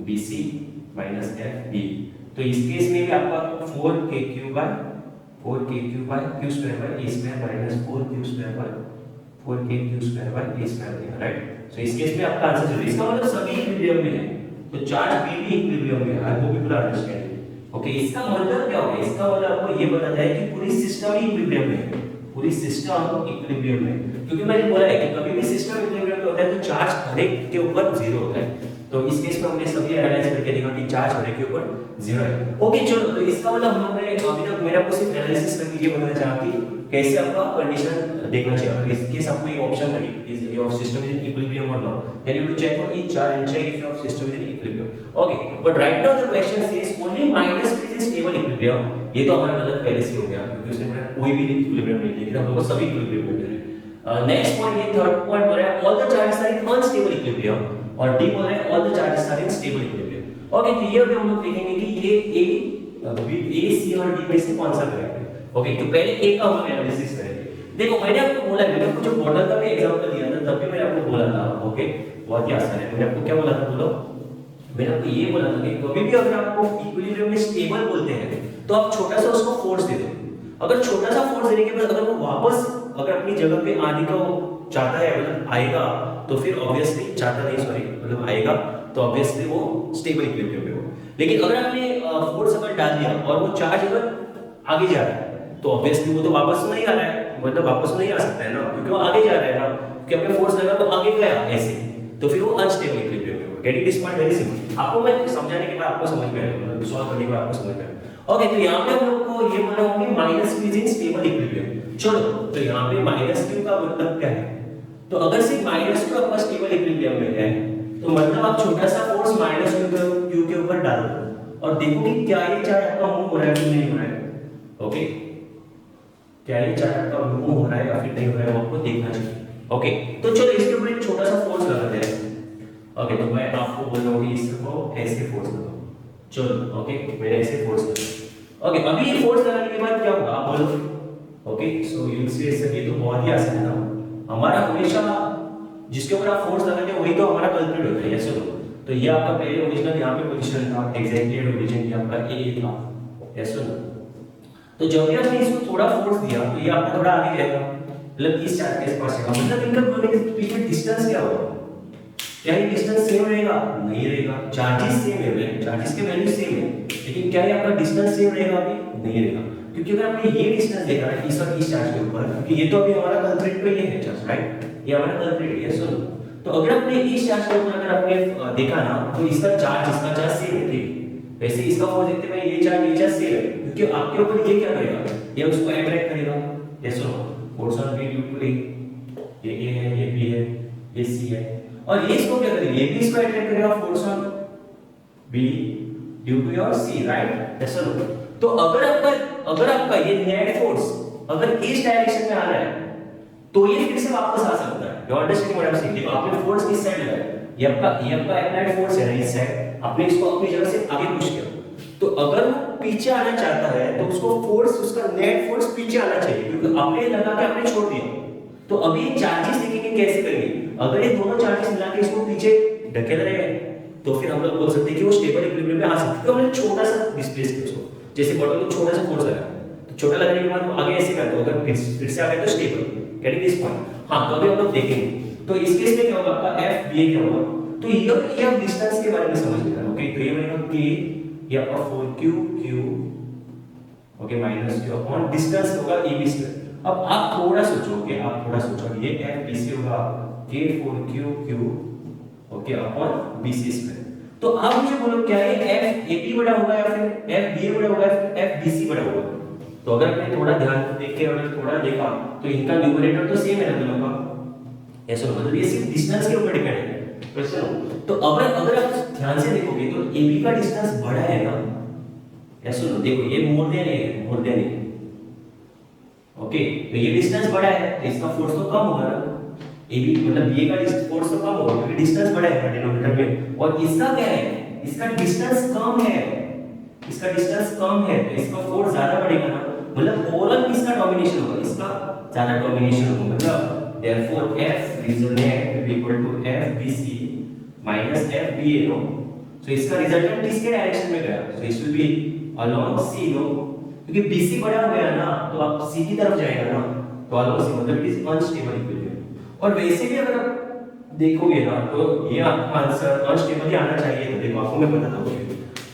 bc minus f b, तो इस केस में भी आपका 4kq by q square by a square minus 4q square by 4kq square by a square देगा, right. सो इस case में आपका answer जरूरी, इसका मतलब सभी इक्विलिब्रियम में है, तो चार्ज b भी इक्विलिब्रियम में है, आई hope you will understand, okay. इसका मतलब क्या होगा, इसका मतलब आपको ये बताता है कि पूरी सिस्टम ही इक्विलिब्रियम में है, पूरी सिस्टम इक्विलिब्रियम में, क्योंकि मैंने बोला है कि कभी भी सिस्टम इक्विलिब्रियम में होता है तो चार्ज हर एक के ऊपर 0 होता है, तो इस केस में हमने सभी एनालाइज करके देखा कि चार्ज हर एक के ऊपर 0 है, ओके। चलो तो इसका मतलब हमने अभी तक मैंने आपको सिर्फ एनालिसिस करके ये बताना चाहा कि कैसे आपका कंडीशन देखना चाहिए, अगर इस केस आपको एक ऑप्शन लगी is your system is in equilibrium और not, then you to check for each charge and check if your system is in equilibrium, okay. But right now the question says only minus is stable equilibrium, ये तो हमारा मतलब पहले से हो गया क्योंकि उसने बोला कोई भी इक्विलिब्रियम नहीं, लेकिन हम लोग को सभी इक्विलिब्रियम में है। नेक्स्ट पॉइंट, ये थर्ड पॉइंट बोल रहा है all the charges are in unstable equilibrium, और डी बोल रहा है all the charges are in stable equilibrium, okay. तो ये भी हम लोग देखेंगे कि ये ए सी और डी में से कौन सा करेक्ट है, ओके। तो पहले ए का हम एनालिसिस करेंगे, देखो मैंने आपको बोला, मैंने आपको जो मॉडल का भी एग्जांपल दिया था तब भी मैंने आपको बोला था, ओके, बहुत ही आसान है, मैंने आपको क्या बोला था, बोलो, मैंने आपको ये बोला था कि कभी भी अगर आपको इक्विलिब्रियम में स्टेबल बोलते हैं तो आप छोटा सा उसको फोर्स दे दो, अगर छोटा सा फोर्स देने के बाद अगर वो वापस अगर अपनी जगह पे आने का वो चाहता है, मतलब आएगा, तो फिर ऑब्वियसली चाहता नहीं, सॉरी, मतलब आएगा तो ऑब्वियसली वो स्टेबल इक्विलिब्रियम में हो। लेकिन अगर आपने फोर्स अगर डाल दिया और वो चार्ज अगर आगे जा रहा है तो ऑब्वियसली वो तो वापस नहीं आ रहा है, मतलब वापस नहीं आ सकता है ना, क्योंकि वो आगे जा रहा है ना, क्योंकि आपने फोर्स लगा तो आगे गया ऐसे, तो फिर वो अनस्टेबल इक्विलिब्रियम में होगा। Getting this point very simple, आपको मैं समझाने के बाद आपको समझ में आएगा, मतलब सॉल्व करने के बाद आपको समझ में आएगा। ओके, तो यहाँ पे हम लोग को ये बोलना होगा minus q is in stable equilibrium. चलो, तो यहाँ पे माइनस q का मतलब क्या है? तो अगर सिर्फ माइनस q आपका स्टेबल इक्विलिब्रियम में है तो मतलब आप छोटा सा फोर्स माइनस q के ऊपर डाल दो और देखो कि क्या ये चार्ज आपका मूव हो रहा है कि नहीं हो रहा है। ओके, क्या ये चार्ज आपका मूव हो रहा है या फिर नहीं हो रहा है, वो आपको देखना चाहिए। ओके, तो चलो इसके ऊपर एक छोटा सा फोर्स लगाते हैं। ओके, तो मैं आपको बोल रहा हूँ कि इसको ऐसे फोर्स लगाओ। चलो, ओके, मैंने ऐसे फोर्स लगाया। ओके, अभी ये फोर्स लगाने के बाद क्या होगा आप बोलो। ओके, सो यू से ये तो बहुत ही आसान है ना, हमारा हमेशा जिसके ऊपर आप फोर्स लगाते हैं वही तो हमारा कल्प्रिट होता है। यस और नो? तो ये आपका पहले ओरिजिनल यहाँ पे पोजीशन था, एग्जैक्टली ओरिजिन ये आपका ए था। यस और नो? तो जब भी आपने इसको थोड़ा फोर्स दिया तो ये आपका थोड़ा आगे जाएगा, मतलब इस चार्ज के पास जाएगा, मतलब इनका दोनों के बीच में डिस्टेंस क्या होगा? क्या ये डिस्टेंस सेम रहेगा? नहीं रहेगा। चार्जेस सेम है, चार्जेस के वैल्यू सेम है, लेकिन क्या ये आपका डिस्टेंस सेम रहेगा? अभी नहीं रहेगा, क्योंकि अगर आपने ये डिस्टेंस देखा है इस और इस चार्ज के ऊपर, क्योंकि ये तो अभी हमारा कल्प्रिट पे ये है चार्ज, राइट? ये हमारा कल्प्रिट है। सुनो, तो अगर आपने इस चार्ज के ऊपर अगर आपने देखा ना तो इसका चार्ज सेम है, ठीक? वैसे इसका फोर्स देखते हैं ये चार्ज सेम है, क्योंकि आपके ऊपर ये क्या करेगा? ये उसको अट्रैक्ट करेगा। यस और no? Force on B due to A, ये ए है, ये बी है, ये सी है, और ये इसको क्या करेगा? ये भी इसको अट्रैक्ट करेगा, force on B due to your C, right? Yes और नो? तो अगर आपका ये नेट फोर्स अगर इस डायरेक्शन में आ रहा है तो ये फिर से वापस आ सकता है। You understand what I am saying? आपने फोर्स इस साइड लगाया, ये आपका अप्लाइड फोर्स है इस साइड, आपने इसको अपनी जगह से आगे पुश किया, तो अगर वो पीछे आना चाहता है तो उसको फोर्स, उसका नेट फोर्स पीछे आना चाहिए, क्योंकि आपने लगा के आपने छोड़ दिया। तो अभी चार्जेस देखेंगे कैसे करेंगे? अगर ये दोनों चार्जेस मिला के इसको पीछे ढकेल रहे हैं तो फिर हम लोग बोल सकते हैं कि वो स्टेबल इक्विलिब्रियम में आ सकता है। तो हमने छोटा सा डिस्प्लेस किया उसको, जैसे बॉटल को छोटा सा फोर्स लगाया, तो छोटा लगाने के बाद वो आगे ऐसे करता है, अगर फिर से आ गया तो स्टेबल। Getting this point? हां, तो अभी हम लोग देखेंगे तो इस केस में क्या होगा, आपका एफ बी क्या होगा? तो ये अब डिस्टेंस के बारे में समझ लेना। ओके, तो ये बनेगा के ये आपका 4q okay minus q upon distance होगा ए बी स्क्वायर। अब आप थोड़ा सोचोगे, ये एफ बी सी होगा k 4q okay upon B C square. तो अब मुझे बोलो क्या ये एफ ए बी बड़ा होगा या फिर एफ बी ए बड़ा होगा या फिर एफ बी सी बड़ा होगा? तो अगर आपने थोड़ा ध्यान देख के अगर थोड़ा देखा तो इनका न्यूमरेटर तो सेम है ना दोनों का। ऐसा मतलब ये सिर्फ डिस्टेंस के ऊपर डिपेंड है। तो अगर आप ध्यान से देखोगे तो AB का डिस्टेंस बड़ा है ना। ऐसा देखो ये मोर देन है। ओके, तो ये डिस्टेंस बड़ा है तो इसका फोर्स तो कम होगा ना। AB मतलब BA का फोर्स तो कम होगा क्योंकि डिस्टेंस बड़ा है डिनोमिनेटर में, और इसका क्या है? इसका डिस्टेंस कम है। तो इसका फोर्स ज्यादा बढ़ेगा ना, मतलब ओवरऑल किसका डोमिनेशन होगा? इसका ज्यादा डोमिनेशन होगा। मतलब therefore F resultant will be equal to FBC minus FBA, no? So इसका रिजल्टेंट किसके डायरेक्शन में गया? So it will be along C, no? क्योंकि BC बड़ा हो गया ना तो आप C की तरफ जाएगा ना, तो along C मतलब it is unstable equilibrium। और वैसे भी अगर आप देखोगे ना तो ये आपका आंसर अनस्टेबल ही आना चाहिए। तो देखो आपको मैं बताता हूँ,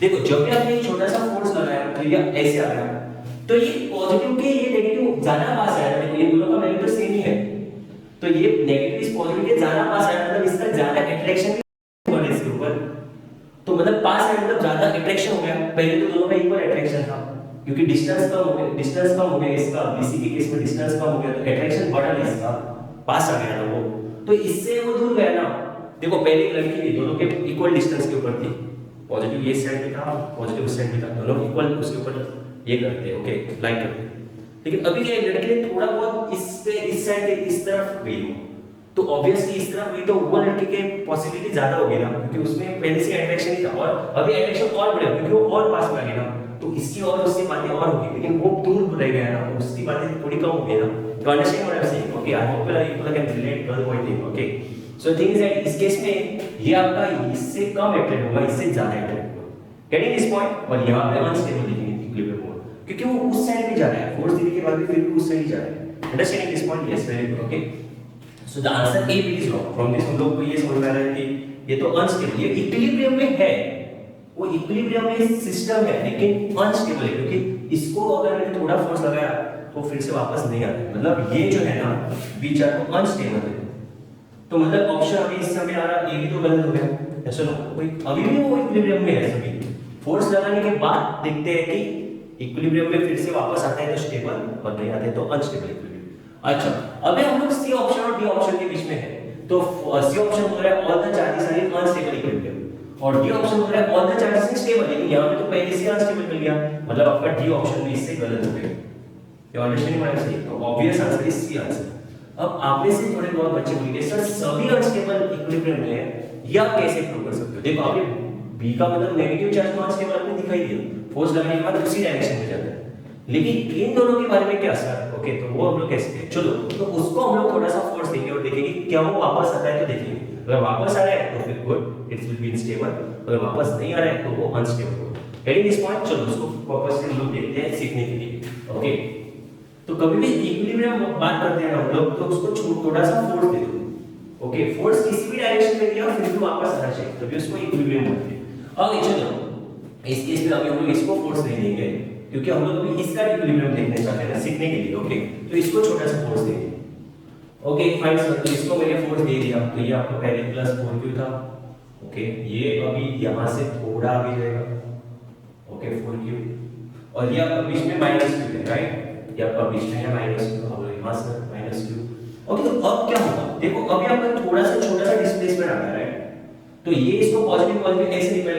देखो जब भी आपने एक छोटा सा फोर्स लगाया तो ये ऐसे आ गया, तो ये पॉजिटिव के ये नेगेटिव ज्यादा पास आया, मतलब ये दोनों का वैल्यू तो सेम ही है, तो ये नेगेटिव इस पॉजिटिव के ज्यादा पास आया, मतलब इसका ज्यादा अट्रैक्शन हुआ इसके ऊपर। तो मतलब पास है मतलब ज्यादा अट्रैक्शन हो गया। पहले तो दोनों का इक्वल अट्रैक्शन था क्योंकि डिस्टेंस कम हो गया इसका, बीसी के केस में डिस्टेंस कम हो गया तो अट्रैक्शन बढ़ा नहीं, इसका पास आ गया ना वो, तो इससे वो दूर गया ना। देखो पहले एक लड़की थी, दोनों के इक्वल डिस्टेंस के ऊपर थी, पॉजिटिव ये साइड भी था, पॉजिटिव उस साइड भी था, दोनों इक्वल उसके ऊपर ये करते हैं, ओके लाइक करते हैं। लेकिन अभी क्या लड़की ने थोड़ा बहुत इस साइड के इस तरफ गई हो, तो ऑब्वियसली इस तरफ गई तो वो लड़के के पॉसिबिलिटी ज्यादा होगी ना, क्योंकि उसमें पहले से अट्रैक्शन ही था, और अभी अट्रैक्शन और बढ़ेगा क्योंकि वो और पास में आ गई ना, तो इसकी और उससे बातें और होगी, लेकिन वो दूर रह गया ना, उसकी बातें थोड़ी कम हो गई ना। तो understand what I am saying? Okay, I hope you can relate girl boy thing, okay? So thing is that इस केस में ये आपका इससे कम अट्रैक्ट होगा, इससे ज्यादा अट्रैक्ट होगा। Getting this point? और यहाँ पे अनस्टेबल लिखेंगे इक्विलिब्रियम मोड, क्योंकि वो उस साइड पे जा रहा है, फोर्स देने के बाद भी फिर भी उस साइड ही जा रहा है। Understanding this point? Yes, very good, okay. So the answer A B is wrong. From this हम लोग को ये समझ में आ रहा है कि ये तो अनस्टेबल, ये इक्विलिब्रियम में है, वो इक्विलिब्रियम में सिस्टम है लेकिन अनस्टेबल है, क्योंकि इसको अगर मैंने थोड़ा फोर्स लगाया तो फिर से वापस नहीं आता, मतलब ये जो है ना बीच आपको अनस्टेबल है। तो मतलब ऑप्शन अभी इस समय आ रहा ए भी तो गलत हो गया, ऐसा ना कोई अभी भी वो इक्विलिब्रियम में है सभी। फोर्स लगाने के बाद देखते हैं कि इक्विलिब्रियम में फिर से वापस आता है तो स्टेबल और नहीं आते तो अनस्टेबल इक्विलिब्रियम। अच्छा अभी हम लोग सी ऑप्शन और डी ऑप्शन के बीच में है, तो सी ऑप्शन बोल रहा है all the charges are in unstable equilibrium और डी ऑप्शन बोल रहा है all the charges in stable, लेकिन यहां पे तो पहले से अनस्टेबल मिल गया, मतलब आपका डी ऑप्शन भी इससे गलत हो गया। You understand what I am saying? तो obvious answer is C answer. अब आप में से थोड़े बहुत बच्चे बोलेंगे सर सभी अनस्टेबल इक्विलिब्रियम में है, या कैसे प्रूव कर सकते हो? देखो आपने बी का मतलब नेगेटिव चार्ज तो अनस्टेबल आपने दिखाई दिया, फोर्स लगाने के बाद उसी डायरेक्शन में जाता है, लेकिन इन दोनों के बारे में क्या सर? ओके तो वो हम लोग कैसे देखें? चलो तो उसको हम लोग थोड़ा सा फोर्स देंगे और देखेंगे क्या वो वापस आता है तो देखेंगे। अगर वापस आ रहा है तो फिर good, it will be unstable, अगर वापस नहीं आ रहा है तो वो अनस्टेबल होगा। Getting this point? चलो उसको वापस से हम लोग देखते हैं सीखने के लिए। ओके तो कभी भी इक्विलिब्रियम बात करते हैं हम लोग तो उसको थोड़ा सा फोर्स दे दो। ओके फोर्स किसी भी डायरेक्शन में दिया फिर भी वापस आना चाहिए, तभी उसको इक्विलिब्रियम बोलते हैं। अब चलो इस केस में अभी हम लोग इसको फोर्स नहीं देंगे क्योंकि हम लोग अभी इसका इक्विलिब्रियम देखने चाहते हैं सीखने के लिए। ओके तो इसको छोटा सा फोर्स देंगे। ओके फाइन सर, तो इसको मैंने फोर्स दे दिया, तो ये आपको पहले प्लस 4q था। ओके ये अभी यहां से थोड़ा आगे जाएगा। ओके 4q और ये आपका बीच में -q है, राइट? ये आपका बीच में है -q और यहां से -q। ओके तो अब क्या होगा? देखो अभी आपका थोड़ा सा छोटा सा डिस्प्लेसमेंट आ रहा है, राइट? तो ये इसको पॉजिटिव पॉजिटिव ऐसे रिपेल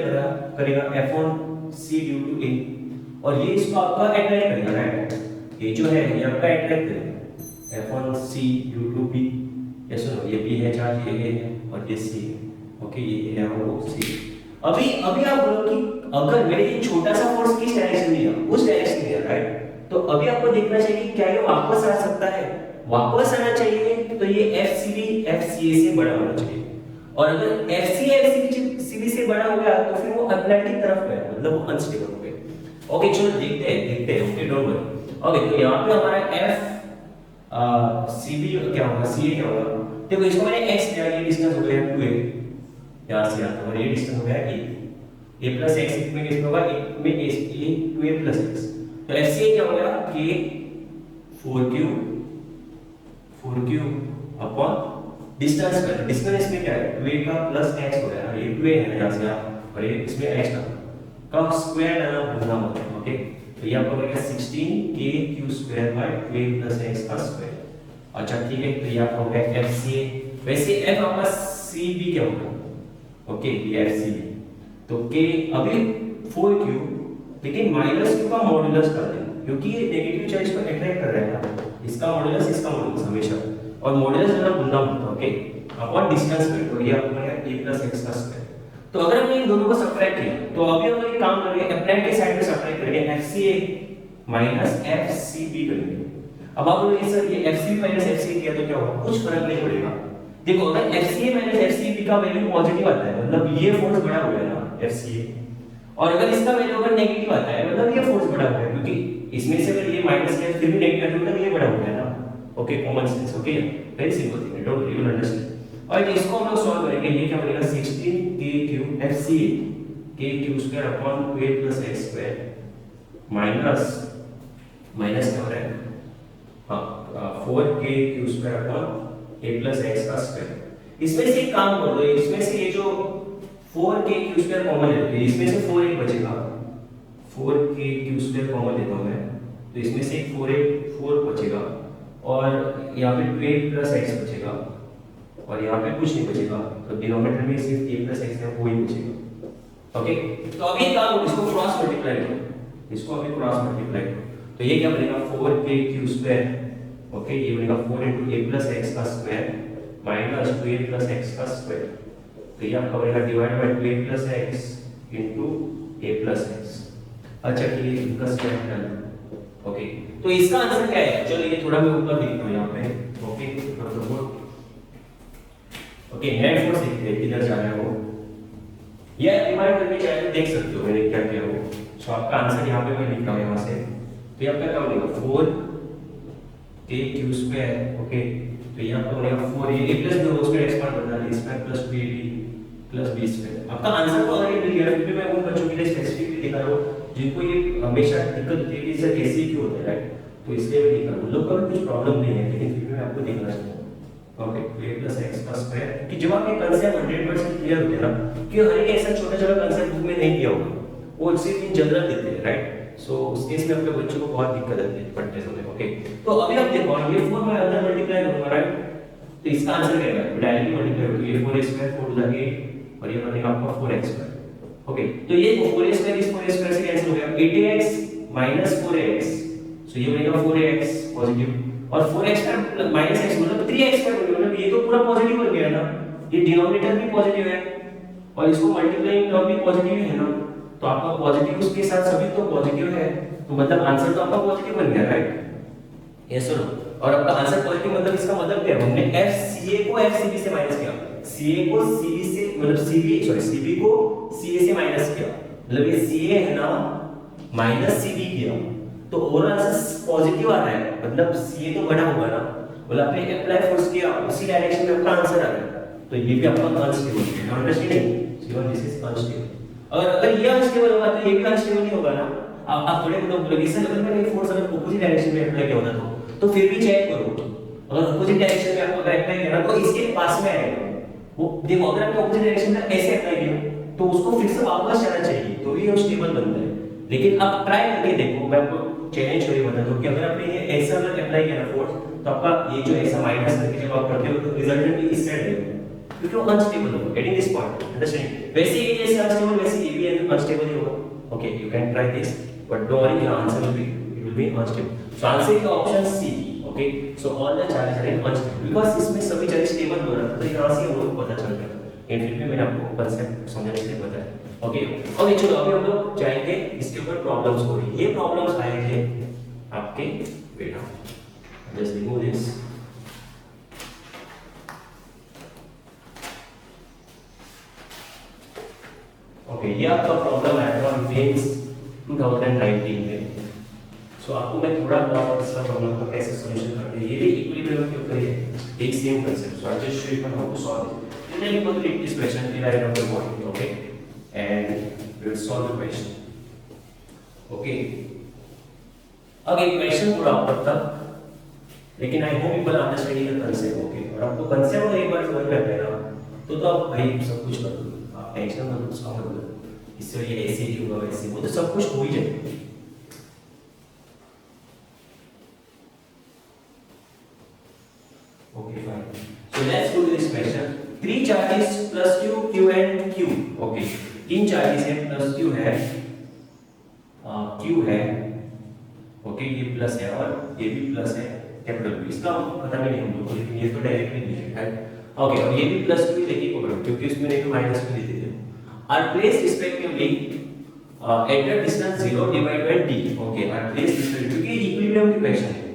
करेगा F1c ड्यू टू a और ये इसको आपका अट्रैक्ट करेगा, राइट? ये जो है ये आपका अट्रैक्ट करेगा F1c ड्यू टू b, ये सुनो ये b है चार्ज, ये a है और ये c है। ओके ये है और वो c। अभी आप बोलो कि अगर मैंने ये छोटा सा फोर्स किस डायरेक्शन में दिया, उस डायरेक्शन में दिया, राइट? तो अभी आपको देखना चाहिए कि क्या ये वापस आ सकता है। वापस आना चाहिए तो ये FCB FCA से बड़ा होना चाहिए, और अगर FCA FCB से बड़ा हो गया तो फिर वो अप्लाइड की तरफ गया, मतलब वो अनस्टेबल हो गया। ओके चलो देखते हैं। Okay don't worry. ओके तो यहाँ पे हमारा CB क्या होगा, CA क्या होगा? देखो इसको मैंने x लिया, ये डिस्टेंस हो गया 2a, यहाँ से यहाँ और ये डिस्टेंस हो गया a प्लस x में कितना होगा? a में a 2a प्लस x, तो FCA क्या हो गया? k 4q अपॉन डिस्टेंस का, डिस्टेंस में क्या है? 2a का प्लस x हो गया, ये 2a है यहाँ से यहाँ और ये इसमें x का स्क्वायर है ना, भूलना मत। ओके तो ये आपको बनेगा 16kq² by 2a plus x का स्क्वायर। अच्छा ठीक है, तो ये आपका हो गया FCA। वैसे f आपका CB क्या होगा? ओके ये FCB, तो k अभी 4q लेकिन -q का मॉडुलस कर दें क्योंकि ये नेगेटिव चार्ज को अट्रैक्ट कर रहा है, इसका मॉडुलस हमेशा, और मॉडुलस जरा भूलना मत। ओके अपॉन डिस्टेंस में, तो ये आपको बनेगा a प्लस x का स्क्वायर। तो अगर हमने इन दोनों को सब्ट्रैक्ट किया तो अभी हम लोग एक काम करेंगे, अप्लाइड के साइड में सब्ट्रैक्ट करेंगे, FCA माइनस FCB करेंगे। अब आप बोलोगे सर ये FCB माइनस FCA किया तो क्या होगा? कुछ फर्क नहीं पड़ेगा। देखो अगर FCA माइनस FCB का वैल्यू पॉजिटिव आता है मतलब ये फोर्स बड़ा हो गया ना FCA, और अगर इसका वैल्यू अगर नेगेटिव आता है मतलब ये फोर्स बड़ा हो गया, क्योंकि इसमें से अगर ये माइनस है फिर भी नेगेटिव है मतलब ये बड़ा हो गया ना। Okay common sense. Okay very simple thing, don't you will understand. और इसको हम लोग सॉल्व करेंगे, ये क्या बनेगा? 16kq FCA kq² upon 2a plus x square minus क्या हो रहा है? हाँ 4kq² upon a plus x का स्क्वायर। इसमें से एक काम कर दो, इसमें से ये जो 4kq² कॉमन ले लो, इसमें से 4 बचेगा, 4kq² कॉमन लेता हूं मैं, तो इसमें से एक 4 बचेगा और यहाँ पे 2a प्लस x बचेगा और यहाँ पे कुछ नहीं बचेगा, तो डिनोमिनेटर में सिर्फ a प्लस x है वो ही बचेगा। ओके तो अभी काम करो, इसको क्रॉस मल्टीप्लाई करो, इसको अभी क्रॉस मल्टीप्लाई करो, तो ये क्या बनेगा? 4kq²। ओके ये बनेगा 4 × a प्लस x का square minus 2a plus x का स्क्वायर, तो ये आपका बनेगा divide by 2a plus x into a plus x। अच्छा ठीक है, इनका स्क्वायर निकालना। ओके तो इसका आंसर क्या है? चलो ये थोड़ा मैं ऊपर लिखता हूं यहाँ पे। ओके ओके नेट फोर्स देखते हैं किधर जा रहा है वो, या रिमाइंड करके चाहे देख सकते हो मैंने क्या किया वो। सो आपका आंसर यहाँ पे मैं लिख रहा हूँ यहाँ से, तो ये आपका क्या बनेगा? 4kq²। ओके तो ये आपका बनेगा 4 a plus b whole square expand करना है, square plus 2ab plus b²। आपका आंसर तो ऑलरेडी मिल गया, फिर भी मैं उन बच्चों के लिए स्पेसिफिकली दिखा रहा हूँ जिनको ये हमेशा दिक्कत होती है कि सर कैसे क्यों होता है, राइट? तो इसलिए मैं दिखा रहा हूँ, लोग का भी कुछ प्रॉब्लम नहीं है लेकिन फिर भी मैं आपको दिखाना चाहता हूँ। ओके a प्लस एक्स का स्क्वायर कि जब आप ये कंसेप्ट 100% क्लियर होते हैं ना कि हर एक ऐसा छोटा छोटा कंसेप्ट बुक में नहीं दिया होगा, वो सिर्फ इन जनरल देते हैं, राइट। सो उस केस में अपने बच्चों को बहुत दिक्कत आती है पढ़ते समय। ओके, तो अभी आप देखो ये 4 मैं अंदर मल्टीप्लाई करूंगा, राइट। तो इसका आंसर क्या आएगा, डायरेक्टली मल्टीप्लाई करोगे, ये 4x स्क्वायर 4 टू द 8 और ये बनेगा आपका 4x स्क्वायर। ओके, तो ये 4x स्क्वायर इस 4x स्क्वायर से कैंसिल हो गया, 8x माइनस 4x, सो ये बनेगा 4x पॉजिटिव और 4x का माइनस x मतलब 3x स्क्वायर बनेगा, मतलब ये तो पूरा पॉजिटिव बन गया ना, ये डिनोमिनेटर भी पॉजिटिव है और इसको मल्टीप्लाइंग टर्म भी पॉजिटिव है ना, तो आपका पॉजिटिव उसके साथ सभी तो पॉजिटिव है, तो मतलब आंसर तो आपका पॉजिटिव बन गया, राइट। यस और और आपका आंसर पॉजिटिव मतलब इसका मतलब क्या है, हमने FCA को FCB से माइनस किया, CA को CB से मतलब CB को CA से माइनस किया, मतलब ये CA है ना माइनस CB किया, तो ओवरऑल आंसर पॉजिटिव आ रहा है, मतलब CA तो बड़ा होगा ना, मतलब आपने अप्लाई फोर्स किया उसी डायरेक्शन में आपका आंसर आ रहा है, तो ये भी आपका अनस्टेबल है, अंडरस्टैंडिंग जीवन दिस इज अनस्टेबल। और अगर ये अनस्टेबल होगा तो ये भी अनस्टेबल नहीं होगा ना, आप थोड़े मतलब बोलोगे सर अगर मैंने फोर्स अगर अपोजिट डायरेक्शन में अप्लाई किया होता तो फिर भी चेक करो, अगर अपोजिट डायरेक्शन में आपको अप्लाई किया ना तो इसके पास में आएगा वो, देखो अगर आपने अपोजिट डायरेक्शन में ऐसे अप्लाई किया तो उसको फिर से वापस जाना चाहिए तो भी अनस्टेबल बनता है, लेकिन आप ट्राई करके देखो, मैं आपको चैलेंज करके बता दूं कि अगर आपने ये ऐसा अगर अप्लाई किया ना फोर्स तो आपका ये जो ऐसा माइनस करके जब आप करते हो तो रिजल्टेंट भी इस साइड आएगा क्योंकि वो अनस्टेबल होगा, गेटिंग दिस पॉइंट, अंडरस्टैंड। वैसे ही जैसे अनस्टेबल वैसे ये भी अनस्टेबल ही होगा। Okay, you can try this but don't worry, your answer will be unstable. So answer is option C. Okay, so all the charges are unstable because इसमें सभी charges stable हो रहा है, तो यहां से हम लोग पता चल रहा है। इन फिर भी मैंने आपको कांसेप्ट समझाने के लिए बताया। ओके, ओके चलो अभी हम लोग जाएंगे इसके ऊपर प्रॉब्लम्स को। ये प्रॉब्लम्स आए थे आपके बेटा, जस्ट रिमूव दिस। ओके, ये आपका प्रॉब्लम आया था मेंस 2019 में। सो आपको मैं थोड़ा बहुत इसका प्रॉब्लम का कैसे सॉल्यूशन करते हैं, ये भी इक्विलिब्रियम के ऊपर है, एक same concept. So I just show you how to solve it. Then you going to take this question in right of the board, okay, and we will solve the question. Okay, अगर question पूरा आप तक, लेकिन I hope you will understand the concept. Okay, और आपको concept एक बार समझ में आ जाएगा तो आप भाई सब कुछ कर दोगे, आप टेंशन मत लो, उसका मतलब इससे ये ऐसे ही होगा वैसे, वो तो सब कुछ हो ही जाएगा। Okay, fine. So let's go to this question. 3 charges plus Q, Q and Q. Okay, 3 charges है plus Q है, Q है, ओके, ये प्लस है और ये भी प्लस है कैपिटल Q, इसका पता नहीं हम लोग को, लेकिन ये तो डायरेक्टली लिखा है। ओके, और ये भी प्लस Q देखिए पकड़ो क्योंकि इसमें नहीं तो माइनस Q देते थे। Are place respectively at the distance 0 divide by d। Okay, are place respectively क्योंकि इक्विलिब्रियम की क्वेश्चन है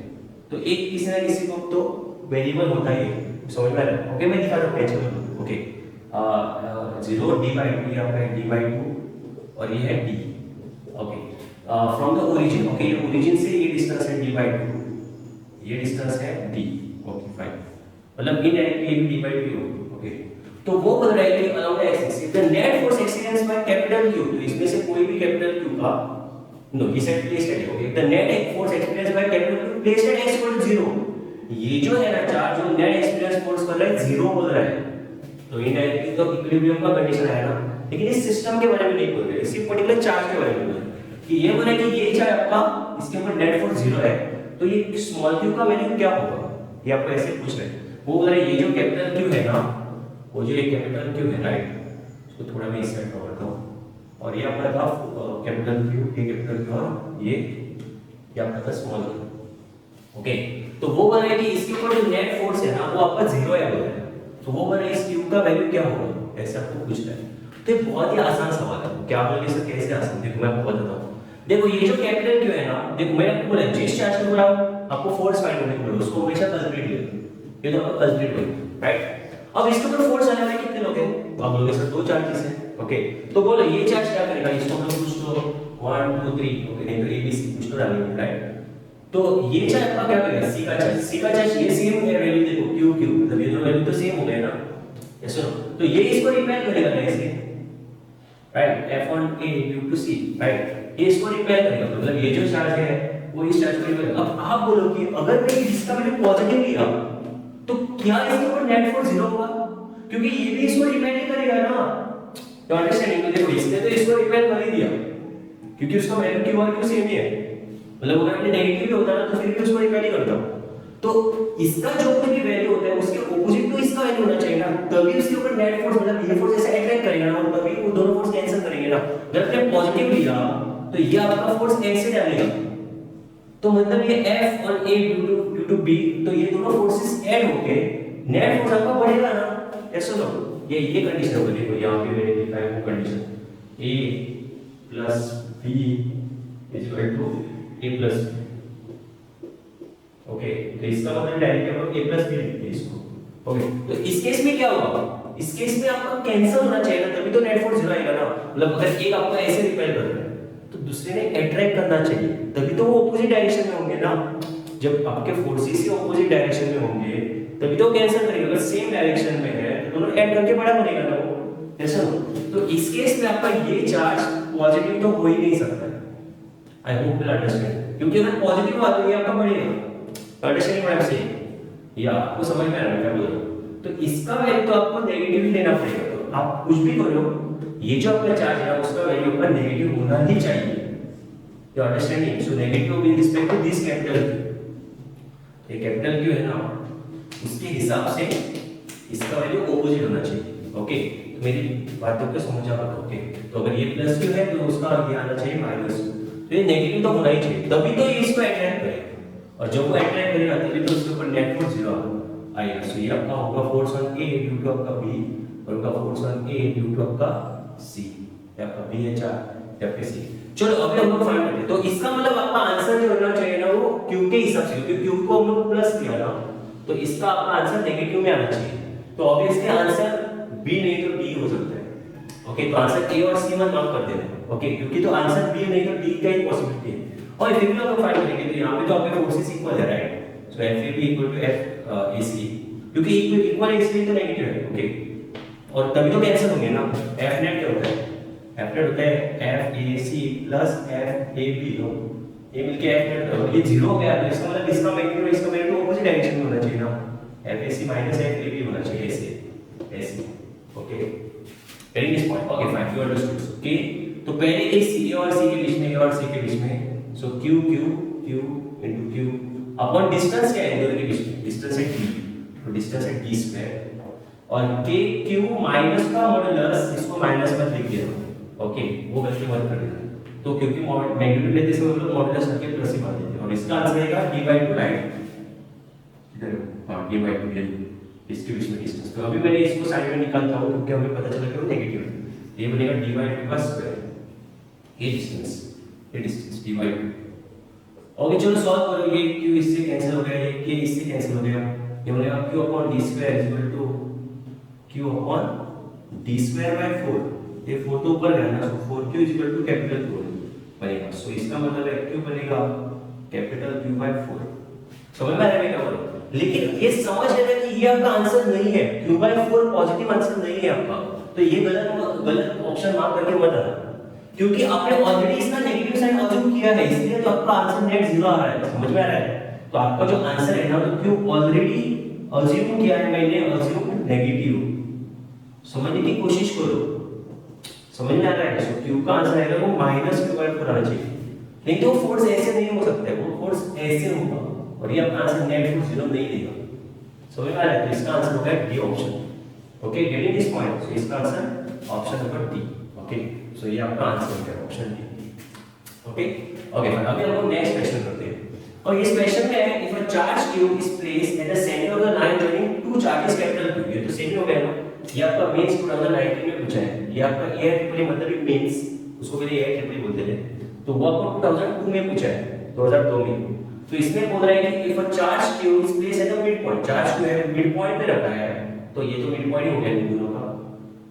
तो एक किसी ना किसी को तो वेरिएबल होता है, समझ में आ रहा है। ओके, मैं दिखा रहा हूँ चलो। ओके, 0 d by 2 यहाँ पे d by 2 और ये है d। Okay, from the origin, okay, ये ओरिजिन से ये डिस्टेंस है d by 2, ये डिस्टेंस है d। ओके, फाइन, मतलब इनडायरेक्टली ये भी d by 2 हो। ओके, तो वो बोल रहा है कि around axis if the net force experience by capital Q, तो इसमें से कोई भी कैपिटल Q का नो ये सेट प्लेस्ड है। Okay, the net force experience by capital Q placed at x equal to 0, ये जो है ना चार्ज जो नेट एक्सपीरियंस फोर्स कर रहा है 0 बोल रहा है, तो इनडायरेक्टली तो इक्विलिब्रियम का कंडीशन है ना, लेकिन इस सिस्टम के बारे में नहीं बोल रहे, इसी पर्टिकुलर चार्ज के बारे में बोल रहे कि ये बोला कि ये चार्ज आपका इसके ऊपर नेट फोर्स 0 है, तो ये स्मॉल q का वैल्यू क्या होगा, ये आपको ऐसे पूछ रहे हैं। वो बोल रहे ये जो कैपिटल Q है ना, वो जो ये कैपिटल Q है, राइट, इसको थोड़ा मैं इस साइड पर करता हूं, और ये आपका था कैपिटल Q, ये कैपिटल Q और ये आपका था स्मॉल q। ओके, तो वो बोल रहे कि इसके ऊपर जो नेट फोर्स है ना वो आपका 0 है बोल रहे हैं, तो वो बोल रहे इस q का वैल्यू क्या होगा, ऐसा आपको पूछ रहा है। तो ये बहुत ही आसान सवाल है, क्या बोलोगे सर कैसे आसान, देखो मैं आपको बताता हूं। देखो ये जो कैपिटल Q है ना, देखो मैंने आपको बोला जिस चार्ज के ऊपर आपको फोर्स फाइंड करने को बोला उसको हमेशा कैलकुलेट करो, ये तो आपका कैलकुलेट होगा, राइट। अब इसके ऊपर फोर्स आने वाले कितने लोग हैं, आप बोलोगे सर 2 चार्जेस हैं। ओके, तो बोलो ये चार्ज क्या करेगा, इसको हम लोग कुछ तो 1 2 3, ओके, नहीं तो ABC कुछ तो डालेंगे, राइट। तो ये चार्ज आपका क्या करेगा, C का चार्ज ये सेम है वैल्यू, देखो Q मतलब ये दोनों वैल्यू तो सेम हो गए ना, यस नो, तो ये इसको रिपेयर करेगा कैसे, right, F1A due to C, right, ये इसको रिपेयर करेगा, मतलब ये जो चार्ज है वो इस चार्ज को रिपेयर। अब आप बोलो कि अगर मैं इसका वैल्यू पॉजिटिव लिया तो क्या इसके ऊपर नेट फोर्स 0 होगा, क्योंकि ये भी इसको रिपेल ही करेगा ना। तो अंडरस्टैंडिंग, तो देखो इसने तो इसको रिपेल कर ही दिया, क्योंकि उसका वैल्यू क्यू और क्यू सेम ही है, मतलब अगर ये नेगेटिव भी होता ना तो फिर भी उसको रिपेल ही करता। तो इसका जो भी वैल्यू होता है उसके ऑपोजिट तो इसका वैल्यू होना चाहिए ना, तभी उसके ऊपर नेट फोर्स मतलब ये फोर्स ऐसे अट्रैक्ट करेगा ना, और तभी वो दोनों फोर्स कैंसिल करेंगे ना। अगर आपने पॉजिटिव लिया तो ये आपका फोर्स ऐसे डालेगा, तो मतलब ये F और A ड्यू टू B, तो ये दोनों फोर्सेस ऐड होके नेट फोर्स आपका बढ़ेगा ना, ऐसा लो। ये कंडीशन होगी, देखो यहां पे मैंने लिखा है वो condition A plus B is equal to A plus B। Okay, तो इसका मतलब डायरेक्ट हम लोग A प्लस B लिखते हैं इसको। ओके, तो इस केस में क्या होगा, इस केस में आपका कैंसिल होना चाहिए ना, तभी तो नेट फोर्स 0 आएगा ना। मतलब अगर एक आपका ऐसे रिपेल कर रहा है तो दूसरे ने अट्रैक्ट करना चाहिए, तभी तो वो ऑपोजिट डायरेक्शन में होंगे ना। जब आपके फोर्सेस ही ऑपोजिट डायरेक्शन में होंगे तभी तो कैंसिल करेगा। अगर सेम डायरेक्शन में है तो दोनों ऐड करके बड़ा बनेगा ना वो, ऐसा ना। तो इस केस में आपका ये चार्ज पॉजिटिव तो हो ही नहीं सकता। आई होप यू अंडरस्टैंड, क्योंकि अगर पॉजिटिव आ तो ये आपका बढ़ेगा। Understanding what I am saying, या आपको समझ में आ रहा है क्या बोल रहा हूं। तो इसका वैल्यू तो आपको नेगेटिव ही लेना पड़ेगा। तो आप कुछ भी करो, ये जो आपका चार्ज है उसका वैल्यू आपका नेगेटिव होना ही चाहिए। You understanding, so negative with respect to this capital, ये कैपिटल क्यू है ना, उसके हिसाब से इसका वैल्यू ऑपोजिट होना चाहिए। ओके, तो मेरी बातों को समझ आ रहा है। ओके, तो अगर ये प्लस क्यू है तो उसका ये आना चाहिए माइनस, तो ये नेगेटिव तो होना ही चाहिए, तभी तो ये इसको अट्रैक्ट करेगा। और जब वो अट्रैक्ट करेगा तभी तो उसके ऊपर नेट फोर्स 0 आएगा। सो ये आपका होगा force on A due to आपका बी, और उनका force on A due to आपका सी, या आपका बी एच आर या फिर सी। चलो अभी हम लोग फाइंड करते हैं। तो इसका मतलब आपका आंसर जो होना चाहिए ना वो क्यू के हिसाब से, क्योंकि क्यू को हम लोग प्लस किया ना, तो इसका आपका आंसर नेगेटिव में आना चाहिए। तो ऑब्वियसली आंसर बी नहीं तो डी हो सकता है। ओके, तो आंसर ए और सी मत मार्क कर देना। ओके, क्योंकि तो आंसर बी नहीं तो डी का ही पॉसिबिलिटी है। और फिर भी हम फाइंड करेंगे तो यहां पे तो आपके फोर्सेस इक्वल है, right. So F B equal to F A C, क्योंकि इक्वल है इसलिए तो नेगेटिव है। ओके, और तभी तो कैंसिल होंगे ना। एफ नेट क्या होता है, एफ नेट होता है F A C plus F A B, ये मिलके एफ नेट होगा। ये 0 हो गया तो इसका मतलब इसका मैग्नीट्यूड इसका मैग्नीट्यूड ऑपोजिट डायरेक्शन में होना चाहिए ना, F A C minus F A B होना चाहिए, ऐसे ऐसे। Okay, getting this point. Okay fine, you understood. Okay, तो पहले इस ए और सी के बीच में, ए और सी के बीच में, सो q q q into q upon distance क्या है दोनों के बीच में, डिस्टेंस है d, तो डिस्टेंस है d स्क्वायर, और k q माइनस का मॉडुलस, इसको माइनस मत लिख देना। ओके, वो गलती मत कर देना। तो क्योंकि मैग्नीट्यूड लेते समय हम लोग मॉडुलस करके प्लस ही मान देते हैं, और इसका आंसर आएगा d/2, राइट। इधर हां, d/2 ये इसके बीच में डिस्टेंस। तो अभी मैंने इसको साइड में निकालता हूं क्योंकि हमें पता चला कि वो नेगेटिव है। ये बनेगा d/2 का स्क्वायर, ये डिस्टेंस d/2। ओके, चलो सॉल्व करो। ये q इससे कैंसिल हो गया, ये k इससे कैंसिल हो गया, ये बनेगा q upon d square is equal to q upon d square by 4। ये 4 तो ऊपर है ना, सो 4q is equal to capital 4 बनेगा। सो इसका मतलब है q बनेगा कैपिटल q बाय 4। समझ में आ रहा है क्या बोल रहा हूं? लेकिन ये समझ लेना कि ये आपका आंसर नहीं है, q बाय 4 पॉजिटिव आंसर नहीं है आपका। तो ये गलत ऑप्शन मार्क करके मत आना, क्योंकि आपने ऑलरेडी इसका नेगेटिव साइन अज्यूम किया है, इसलिए तो आपका आंसर नेट 0 आ रहा है। समझ में आ रहा है? तो आपका जो आंसर है ना, तो क्यों ऑलरेडी अज्यूम किया है मैंने, अज्यूम नेगेटिव। समझने की कोशिश करो, समझ में आ रहा है? सो क्यू का आंसर आएगा वो -q/4 आना चाहिए, नहीं तो फोर्स ऐसे नहीं हो सकता है, वो फोर्स ऐसे होगा, और ये आपका आंसर नेट 0 नहीं देगा। समझ में आ रहा है? तो इसका आंसर होगा D option. Okay, getting this point. So इसका answer option number D. Okay, so ये आपका आंसर है ऑप्शन डी। ओके ओके, अभी हम लोग नेक्स्ट क्वेश्चन करते हैं। और इस क्वेश्चन में है, if a charge q is placed at the centre of the line joining two charges capital q, ये तो सेंटर हो गया ना। ये आपका मेंस 2019 में पूछा है, ये आपका AIEEE मतलब मेंस, उसको पहले AIEEE बोलते थे, तो वो आपको 2002 में पूछा है, 2002 में। तो इसमें बोल रहा है कि if a charge q is placed at the mid point, charge q है मिड पॉइंट पे रखा है, तो ये तो मिड पॉइंट ही हो गया इन दोनों का।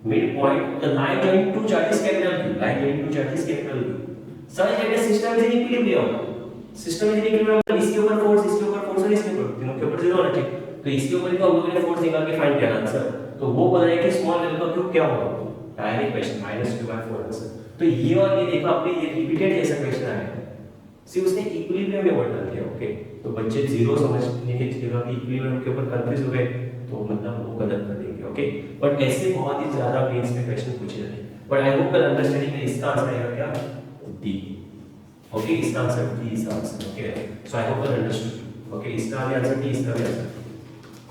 midpoint the line joining two charges capital Q, line joining two charges capital Q, such that the system is in equilibrium, system is equilibrium, मतलब इसके ऊपर फोर्स, इसके ऊपर फोर्स और इसके ऊपर, तीनों के ऊपर 0 होना चाहिए। तो इसके ऊपर तो हम लोगों ने फोर्स निकाल के फाइंड किया आंसर, तो वो बोल रहा है कि स्मॉल लेवल का क्यू क्या होगा, डायरेक्ट क्वेश्चन -q/4 आंसर। तो ये और ये देखो आपने ये रिपीटेड जैसा क्वेश्चन आया है, सिर्फ उसने इक्विलिब्रियम में वर्ड डाल दिया। ओके, तो बच्चे जीरो समझने की जगह भी इक्विलिब्रियम के ऊपर कंफ्यूज हो गए, तो मतलब वो गलत कर देंगे। ओके, बट ऐसे बहुत ही ज्यादा मेंस में क्वेश्चन पूछे जाते हैं, बट आई होप कल अंडरस्टैंडिंग है। इसका आंसर आएगा क्या? डी। ओके, इसका आंसर डी, इसका answer. Okay, so I hope कल अंडरस्टूड। ओके, इसका भी आंसर डी, इसका भी answer.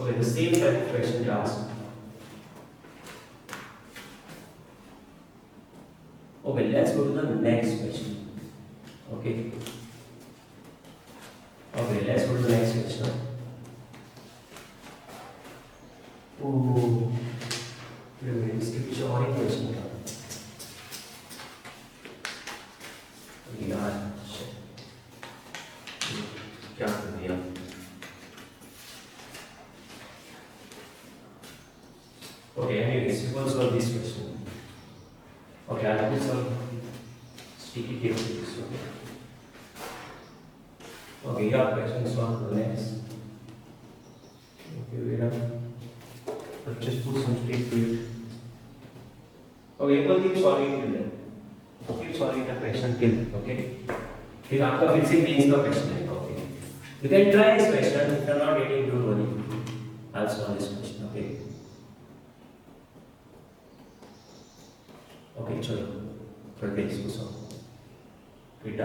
Okay, the same type of question they asked. Okay, let's go to the next question. Okay. Okay, let's go to the next question. Oh, इसके पीछे और एक question था यार, क्या कर दिया? Okay, anyways, we will solve this question. Okay, I'll put some sticky tape to this. Okay. Okay, your question is on the next. Okay, wait up. Let's just put some tape to it. Okay, you will keep solving till then. Keep solving the question till then. Okay. फिर आपका फिर से mains का question है. Okay. You can try this question. If you are not getting, don't worry. I'll solve this question. Okay. Okay, चलो करते हैं इसको सॉल्व। बेटा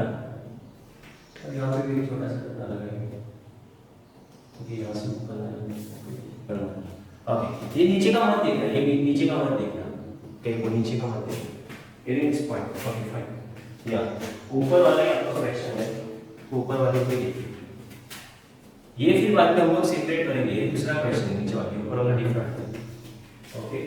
अब यहाँ पे भी छोटा सा करना लगेगा, क्योंकि यहाँ से ऊपर करना। ओके, ये नीचे का मत देखना, ये नीचे का मत देखना, कहीं को नीचे का मत देखना। ये इस पॉइंट। Okay fine. या ऊपर वाला ही आपका क्वेश्चन है, ऊपर वाले को देखिए। ये फिर बाद में हम लोग सेपरेट करेंगे, दूसरा क्वेश्चन नीचे वाले, ऊपर वाला डिफरेंट है। ओके,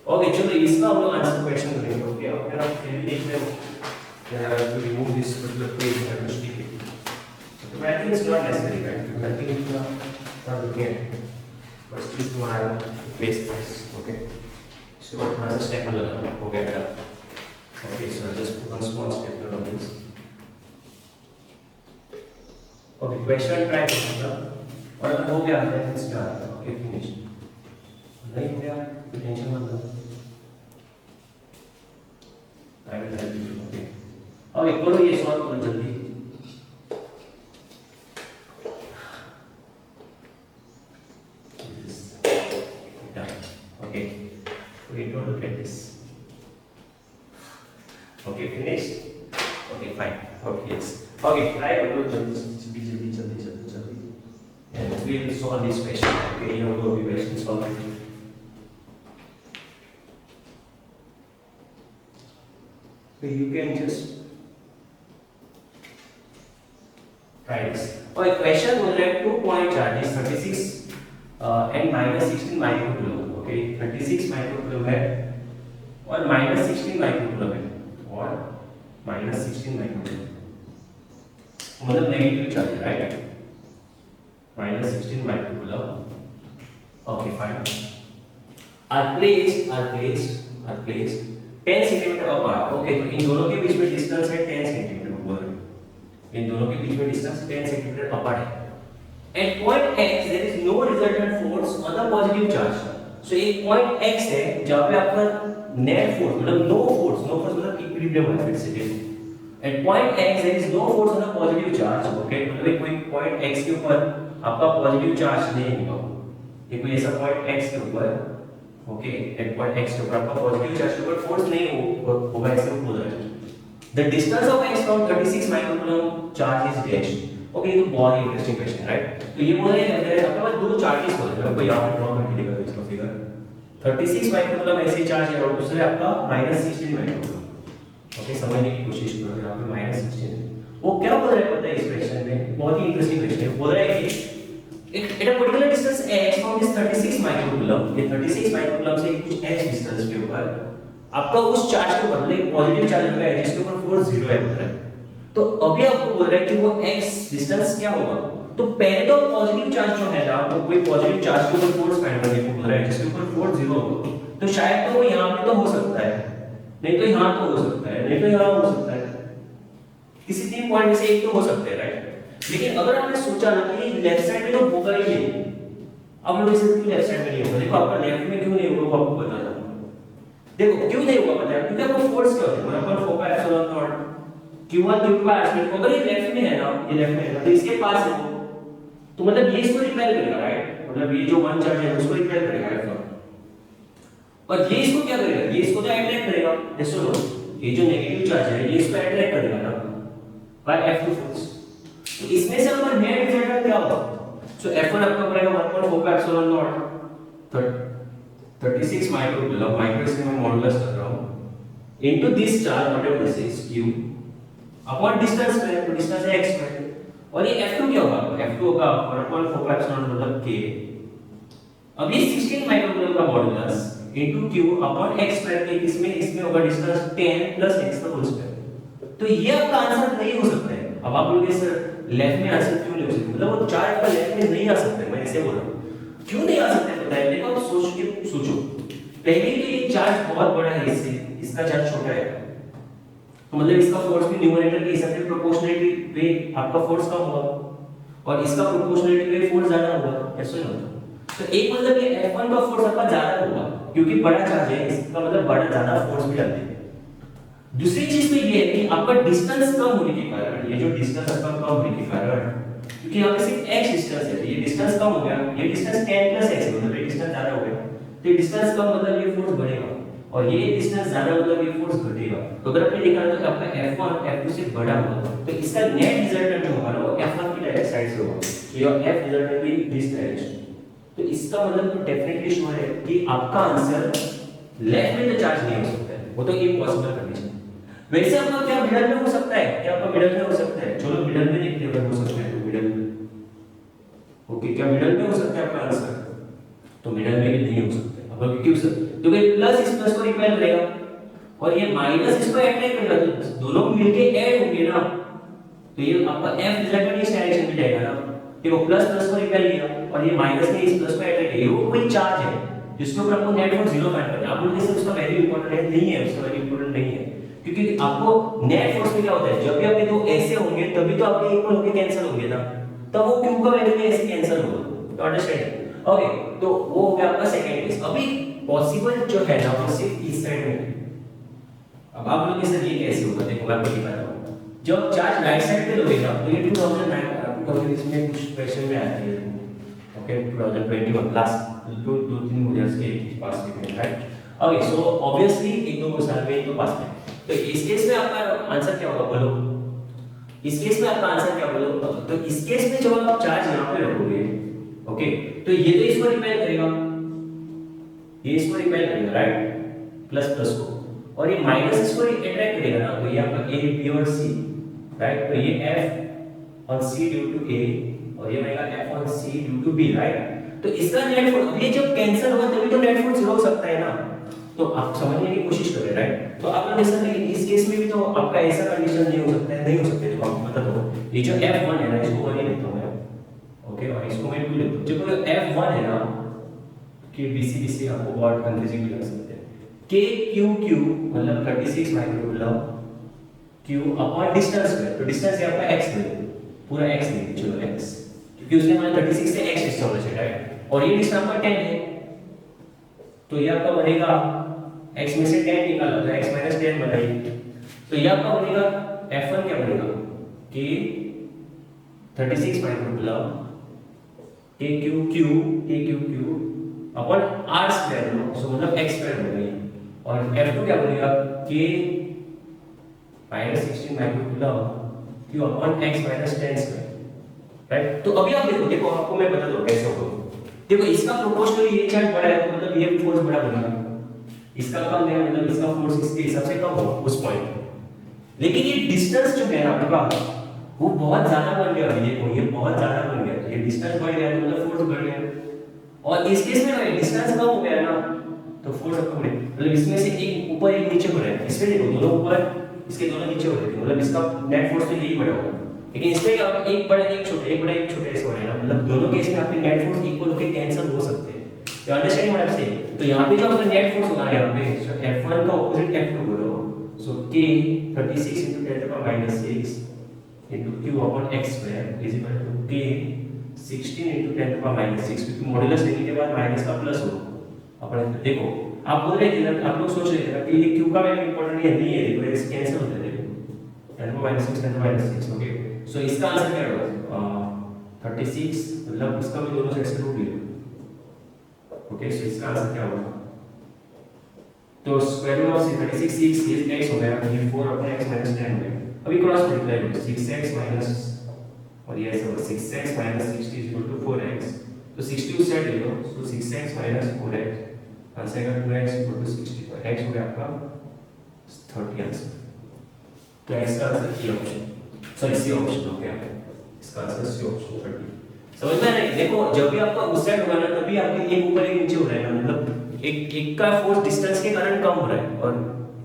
ओके, चलो इसका हम लोग आंसर क्वेश्चन करेंगे। ओके, अब मेरा फिर देख रहे हो to remove this particular page and stick it. So I think it's not necessary, right? I think it's not looking but still तुम्हारा paste this. Okay, so थोड़ा सा स्टेप लगा हो गया मेरा। Okay, so just put one small step on this. Okay, question try करना और अगर हो गया then it's done. Okay, finish। नहीं हो गया तो टेंशन मत लो, I will help you. Okay. Okay, करो ये सॉल्व करो जल्दी। Done. Okay. Okay, don't look at this. Okay, finished. Okay, fine. Okay, yes. Okay, try करो जल्दी। And we will solve this question. Okay, you know the question solving. So you can just try this. Okay, question will have 2 point charges 36 and minus 16 microcoulomb. Okay, 36 microcoulomb है और minus 16 microcoulomb है और minus 16 microcoulomb, मतलब negative charge, right? minus 16 microcoulomb. Okay, fine. Are placed 10 centimetre apart. Okay, तो इन दोनों के बीच में डिस्टेंस है 10 सेंटीमीटर ऊपर, इन दोनों के बीच में डिस्टेंस 10 सेंटीमीटर अपार्ट है। At point x there is no resultant force on the positive charge. So एक पॉइंट x है जहां पे आपका नेट फोर्स मतलब नो फोर्स मतलब इक्विलिब्रियम है। फिर से देखो, at point x there is no force on the positive charge. Okay, मतलब कोई पॉइंट x के ऊपर आपका पॉजिटिव चार्ज नहीं होगा, ये कोई ऐसा पॉइंट x के ऊपर, ओके, एट पॉइंट x के ऊपर आपका पॉजिटिव चार्ज के ऊपर फोर्स नहीं होगा, ऐसे बोल रहा है। The distance of x from 36 microcoulomb charge is dash. Okay, ये तो बहुत ही इंटरेस्टिंग क्वेश्चन है, राइट? तो ये बोल रहे हैं अगर आपके पास दो चार्जेस हो रहे हैं, मैं यहां पे ड्रॉ करके दिखा दूं इसका फिगर। 36 माइक्रोकूलम ऐसे चार्ज है और दूसरे आपका -16 माइक्रोकूलम। ओके, समझने की कोशिश करो, यहां पे -16 वो क्या बोल रहा है पता है इस क्वेश्चन में? बहुत ही इंटरेस्टिंग क्वेश्चन है। बोल रहा है कि at a particular distance h from this 36 microcoulomb, ये 36 माइक्रोकूलम से कुछ h डिस्टेंस के ऊपर आपका उस चार्ज के ऊपर एक पॉजिटिव चार्ज होगा जिसके ऊपर फोर्स 0 है बोल रहा है। तो अभी आपको बोल रहा है कि वो x डिस्टेंस क्या होगा, तो पहले तो पॉजिटिव चार्ज जो है ना, वो कोई पॉजिटिव चार्ज के ऊपर फोर्स फाइंड करने को बोल रहा है जिसके ऊपर फोर्स 0 होगा। तो शायद तो वो यहां पे तो हो सकता है, नहीं तो यहां तो हो सकता है, नहीं तो यहां हो सकता है, किसी तीन पॉइंट में से एक तो हो सकते हैं, राइट? लेकिन अगर आपने सोचा ना कि लेफ्ट साइड में तो होगा ही नहीं, अब लोग इसे क्यों लेफ्ट साइड में नहीं होगा? देखो आपका लेफ्ट में क्यों नहीं होगा वो आपको बताता हूं। देखो क्यों नहीं होगा पता है, क्योंकि आपको फोर्स क्या होता है, 1/4 pi epsilon not q1 q2 का एस्पेक्ट अगर ये लेफ्ट में है ना, ये लेफ्ट में है ना, तो इसके पास है वो, तो मतलब ये इसको रिपेल करेगा, राइट, मतलब ये जो वन चार्ज है उसको रिपेल करेगा F1, और ये इसको क्या करेगा, ये इसको तो अट्रैक्ट करेगा, जैसे लो ये जो नेगेटिव चार्ज है ये इसको अट्रैक्ट करेगा ना बाय F2 फोर्स, तो इसमें से हमारा नेट रिजल्टेंट क्या होगा, सो F1 आपका पड़ेगा 1/4 pi epsilon not 36 microcoulomb, micro से मैं मॉडुलस कर रहा हूं, into this charge whatever this is q upon distance square, तो डिस्टेंस है x स्क्वायर, और ये F2 क्या होगा, F2 होगा 1/4 पाई एप्सिलॉन मतलब k, अब ये 16 माइक्रोकूलम का modulus into q upon x square के, इसमें होगा डिस्टेंस 10 प्लस x का होल स्क्वायर, तो ये आपका आंसर नहीं हो सकता है। अब आप लोग इस लेफ्ट में आंसर क्यों नहीं हो सकते, मतलब वो चार्ज आपका लेफ्ट में नहीं आ सकता है, मैं इसे बोल रहा हूं क्यों नहीं आ सकते पता है, देखो आप सोचो पहले तो ये चार्ज बहुत बड़ा है, इससे इसका चार्ज छोटा है, तो मतलब इसका फोर्स भी न्यूमरेटर के हिसाब से प्रोपोर्शनली वे आपका फोर्स कम होगा और इसका प्रोपोर्शनली वे फोर्स ज्यादा होगा, ऐसा नहीं होता, तो एक मतलब ये F1 का फोर्स आपका ज्यादा होगा क्योंकि बड़ा चार्ज है, इसका मतलब बड़ा ज्यादा फोर्स भी डालते हैं। दूसरी चीज तो ये है कि आपका डिस्टेंस कम होने के कारण, ये जो डिस्टेंस आपका कम होने के कारण, क्योंकि यहाँ पे सिर्फ x डिस्टेंस है, ये डिस्टेंस कम हो गया, ये डिस्टेंस 10 प्लस x है, मतलब ये डिस्टेंस ज्यादा हो गया, तो ये डिस्टेंस कम मतलब ये फोर्स बढ़ेगा, और ये डिस्टेंस ज्यादा मतलब ये फोर्स घटेगा, तो अगर आपने देखा तो आपका F1 F2 से बड़ा होगा, तो इसका नेट रिजल्टेंट जो होगा ना वो F1 की डायरेक्ट साइड से होगा, तो योर F रिजल्टेंट भी दिस डायरेक्शन, तो इसका मतलब तो डेफिनेटली श्योर है कि आपका आंसर लेफ्ट में तो चार्ज नहीं हो सकता है, वो तो इम्पॉसिबल कंडीशन। वैसे आपका क्या मिडल में हो सकता है, क्या आपका मिडल में हो सकता है, चलो मिडल में देखते हैं अगर हो सकता है तो मिडल में, ओके क्या मिडल में हो सकता है आपका आंसर, तो मिडल में भी नहीं हो सकता है, अब क्यों सर, क्योंकि प्लस इस प्लस को रिपेल करेगा और ये माइनस इसको अट्रैक्ट करेगा, तो दोनों मिलके ऐड होंगे ना, तो ये आपका F रिजल्टेंट इस डायरेक्शन में जाएगा ना, देखो प्लस प्लस को रिपेल किया और ये माइनस ने इस प्लस को अट्रैक्ट किया, वो कोई चार्ज है जिसके ऊपर आपको नेट फोर्स 0 फाइंड करना है, आप लोग इससे उसका वैल्यू इंपॉर्टेंट है नहीं है, उसका वैल्यू इंपॉर्टेंट नहीं है, क्योंकि आपको नेट फोर्स में क्या होता है, जब भी आपके दो ऐसे होंगे तभी तो आपके इक्वल होके कैंसिल होंगे ना, तब वो क्यू का वैल्यू ऐसे कैंसिल होगा, तो अंडरस्टैंड, ओके, तो वो हो गया आपका सेकंड केस। अभी पॉसिबल जो है ना वो सिर्फ इस साइड में, अब आप लोग के साथ ये कैसे होगा, देखो मैं आपको दिखाता हूं, जब चार्ज राइट साइड पे लोगे ना, तो ये 2009 इसमें कुछ क्वेश्चन में आती है, ओके 2021 लास्ट दो तीन इयर्स के पास में, राइट, ओके, सो ऑब्वियसली एक दो साल में तो पास में, तो इस केस में आपका आंसर क्या होगा बोलो, इस केस में आपका आंसर क्या बोलो, तो इस केस में जब आप चार्ज यहां पे रखोगे, ओके, तो ये तो इसको रिपेल करेगा, ये इसको रिपेल करेगा, राइट, प्लस प्लस को, और ये माइनस इसको अट्रैक्ट करेगा ना, तो ये आपका A B और C, राइट, तो ये F on C due to A और ये बनेगा F on C due to B, right, तो इसका नेट फोर्स, अब ये जब कैंसिल होगा तभी तो नेट फोर्स 0 हो सकता है ना, तो आप समझने की कोशिश कर रहे हैं, राइट, तो आप लोग ऐसा, लेकिन इस केस में भी तो आपका ऐसा कंडीशन नहीं हो सकता है, नहीं हो सकता है, तो आपको पता हो, ये जो F1 है ना इसको 1 ही लेता हूं मैं, ओके, और इसको मैं 2 लेता हूं, जब F1 है ना कि BC आपको बहुत कंफ्यूजिंग लग सकते हैं, KQQ मतलब 36 microcoulomb Q upon distance square, तो डिस्टेंस है आपका x है, पूरा x है, चलो x, क्योंकि उसने हमारा 36 से x डिस्टेंस होना चाहिए, राइट, और ये डिस्टेंस आपका 10 है, तो ये आपका बनेगा x में से 10 निकाला तो x - 10 बनाइए, तो ये आपका बनेगा F1 क्या बनेगा कि 36 microcoulomb KQQ upon r square लो, सो मतलब x स्क्वायर बनेगा, और F2 क्या बनेगा K -16 microcoulomb Q upon x - 10 square, right, तो अभी आप देखो आपको मैं बता दूं कैसे होगा, देखो इसका प्रोपोर्शनली ये चार्ज बड़ा है तो मतलब ये फोर्स बड़ा बनेगा, इसका कम है मतलब इसका फोर्स इसके हिसाब से कम होगा उस पॉइंट, लेकिन ये डिस्टेंस जो है आपका वो बहुत ज्यादा बन गया, ये बहुत ज्यादा बन गया, ये डिस्टेंस बढ़ गया तो मतलब फोर्स बढ़ गया, और इस केस में भाई डिस्टेंस कम हो गया ना तो फोर्स आपका बढ़े, मतलब इसमें से एक ऊपर एक नीचे हो रहा है, इसमें देखो दोनों ऊपर इसके दोनों नीचे हो रहे थे, मतलब इसका नेट फोर्स तो यही बड़ा होगा, लेकिन इसमें क्या होगा एक बड़ा एक छोटा, एक बड़ा एक छोटा ऐसे हो रहा है ना, मतलब दोनों केस में आपके नेट फोर्स इक्वल होकर कैंसिल हो सकते हैं, you understand what I am saying, तो यहां पे जो आपका नेट फोर्स होगा यहां पे, सो F1 का ऑपोजिट F2 बोलो, सो K 36 × 10⁻⁶ into Q upon x square is equal to K 16 × 10⁻⁶, क्योंकि मॉड्यूलस लेने के बाद माइनस का प्लस हो, अपन देखो आप बोल रहे थे ना, आप लोग सोच रहे थे ना कि ये क्यू का वैल्यू इंपॉर्टेंट है, नहीं है, देखो एक्स कैंसिल होता है, देखो 10 - 6 10 - 6, ओके। सो इसका आंसर क्या होगा, 36, मतलब इसका भी दोनों साइड से रूट ले लो, ओके। सो इसका आंसर क्या होगा, तो स्क्वायर रूट ऑफ 36 6 x हो गया, ये 4 अपने x - 10 हो गया। अभी क्रॉस मल्टीप्लाई करो, 6x माइनस और ये ऐसा होगा 6x - 60 = 4x, तो 60 उस साइड ले लो, तो 6x - 4x आंसर का 2x = 60, तो x हो गया आपका 30 आंसर। तो x का answer C option, sorry C option हो गया, इसका आंसर सी ऑप्शन 30। समझ में आ रहा है? देखो जब भी आपका उस साइड होगा ना, तभी आपके एक ऊपर एक नीचे हो रहा है ना, मतलब एक का फोर्स डिस्टेंस के कारण कम हो रहा है और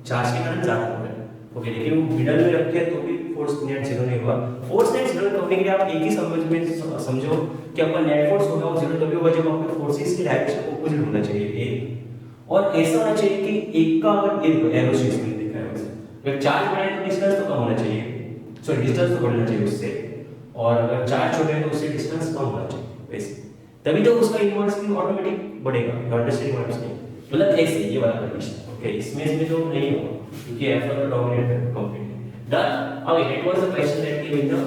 चार्ज के कारण ज्यादा हो रहा है, ओके। लेकिन वो मिडल में रखे तो भी फोर्स नेट जीरो नहीं हुआ। फोर्स नेट जीरो करने के लिए आप एक ही समझो कि आपका नेट फोर्स होगा वो जीरो तभी होगा जब आपके फोर्सेस की डायरेक्शन अपोजिट होना चाहिए, एक और ऐसा होना चाहिए कि एक का अगर एक एरो शेप में दिखा है वैसे, अगर चार्ज बढ़े तो डिस्टेंस तो कम होना चाहिए, सॉरी डिस्टेंस तो बढ़ना चाहिए उससे, और अगर चार्ज छोटे है तो उससे डिस्टेंस कम होना चाहिए वैसे, तभी तो उसका इनवर्स भी ऑटोमेटिक बढ़ेगा, अंडरस्टैंडिंग वर्ड्स नहीं, मतलब एक ये वाला कंडीशन, ओके। इसमें जो नहीं होगा क्योंकि f1 का डोमिनेट है completely done. Okay, it was the question that came in the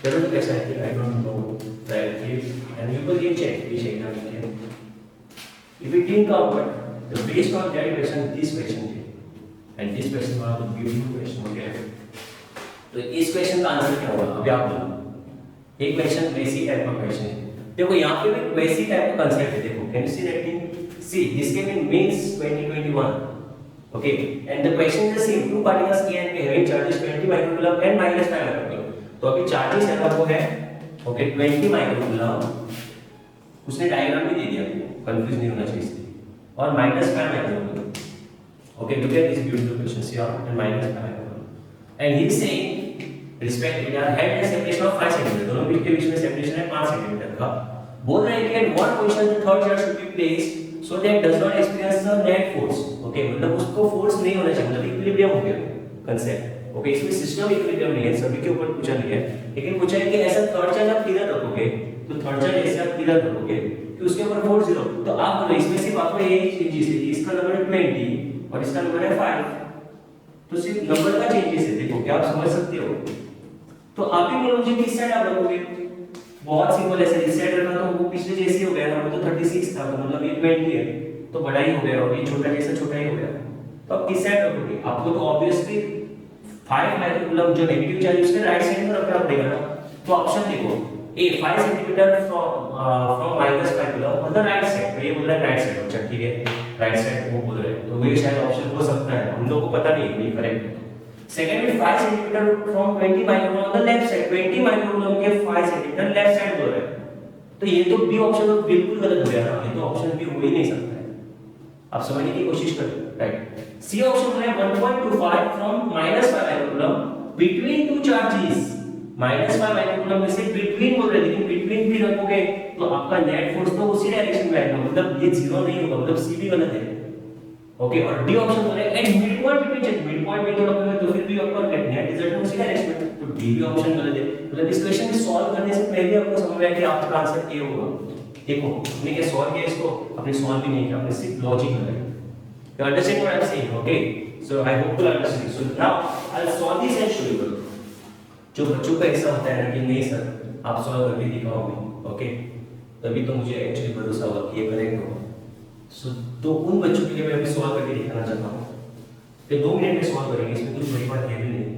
there was a question I think I don't know directly and you will check which exam you can if it didn't come but the based on that question this question came and this question was a beautiful question, okay। तो इस question का answer क्या होगा, अभी आप बोलो। एक question वैसी टाइप का क्वेश्चन है, देखो यहाँ पे भी वैसी टाइप का कंसेप्ट है, देखो can you see that thing, see this came in mains 2021, okay, and the question is the same, two particles A and B having charges 20 microcoulomb and -5 microcoulomb, तो अभी चार्जेस है आपको है, ओके 20 माइक्रोकूलम, उसने diagram भी दे दिया, confuse नहीं होना चाहिए इसलिए, और -5 microcoulomb, okay. Look at this beautiful question here and -5 microcoulomb and he is saying respectively are held and separation of 5 centimetre, दोनों बीच के बीच में सेपरेशन है 5 सेंटीमीटर का। बोल रहे हैं कि at one position the third charge should be placed so that does not experience the net force, okay, मतलब उसको फोर्स नहीं होना चाहिए, मतलब इक्विलिब्रियम हो गया कंसेप्ट, ओके। इसमें सिस्टम इक्विलिब्रियम नहीं है, सभी के ऊपर पूछा नहीं है, लेकिन पूछा है कि ऐसा थर्ड चार्ज आप किधर रखोगे, तो थर्ड चार्ज ऐसे आप किधर रखोगे कि उसके ऊपर फोर्स 0, तो आप बोलो इसमें सिर्फ आपको यही चेंजेस है, इसका नंबर है 20 और इसका नंबर है 5, तो सिर्फ नंबर का चेंजेस है, देखो क्या आप समझ सकते हो। तो आप ही बोलो मुझे किस साइड आप रखोगे, बहुत सिंपल है, इस साइड रखना तो वो पिछले जैसे हो गया ना, वो तो 36 था, तो मतलब ये 20 है तो बड़ा ही हो गया, और ये छोटा जैसा छोटा ही हो गया, तो आप किस साइड रखोगे, आपको तो ऑब्वियसली 5 माइक्रोकूलम जो नेगेटिव चार्ज उसके राइट साइड में रखना पड़ेगा ना, तो ऑप्शन देखो ए 5 centimetre from -5 coulomb on the right side, तो ये बोल रहा है राइट साइड, अच्छा ठीक है राइट साइड वो बोल रहे हैं, तो ये शायद ऑप्शन हो सकता है, हम लोगों को पता नहीं है ये करेक्ट है। सेकंड में 5 centimetre from 20 microcoulomb on the left side, 20 microcoulomb के 5 सेंटीमीटर लेफ्ट साइड बोल रहे हैं, तो ये तो बी ऑप्शन तो बिल्कुल गलत हो गया ना, ये तो ऑप्शन बी हो ही नहीं सकता है, आप समझने की कोशिश करो, राइट। सी ऑप्शन है 1.25 from -5 microcoulomb between two charges, -5 microcoulomb में से बिटवीन बोल रहे हैं, लेकिन बिटवीन भी रखोगे तो आपका नेट फोर्स तो उसी डायरेक्शन में आएगा, मतलब ये जीरो नहीं होगा, मतलब सी भी गलत है, ओके। और डी ऑप्शन बोल रहे हैं at mid point between check, mid point में तो रखोगे तो फिर भी आपका नेट रिजल्ट में उसी डायरेक्शन में, तो डी भी ऑप्शन गलत है, मतलब इस क्वेश्चन को सॉल्व करने से पहले आपको समझ में आया कि आपका आंसर ए होगा। देखो आपने क्या सॉल्व किया इसको, आपने सॉल्व भी नहीं किया, आपने सिर्फ लॉजिक लगाया, you understand what I'm saying, okay, so I hope you understand, so now I'll solve this and show you। जो बच्चों का ऐसा होता है ना कि नहीं सर आप सॉल्व करके दिखाओगे, ओके, तभी तो मुझे एक्चुअली भरोसा होगा कि ये करेक्ट होगा, सो तो उन बच्चों के लिए मैं अभी सॉल्व करके दिखाना चाहता हूँ, फिर 2 मिनट में सॉल्व करेंगे, इसमें कुछ बड़ी बात है भी नहीं,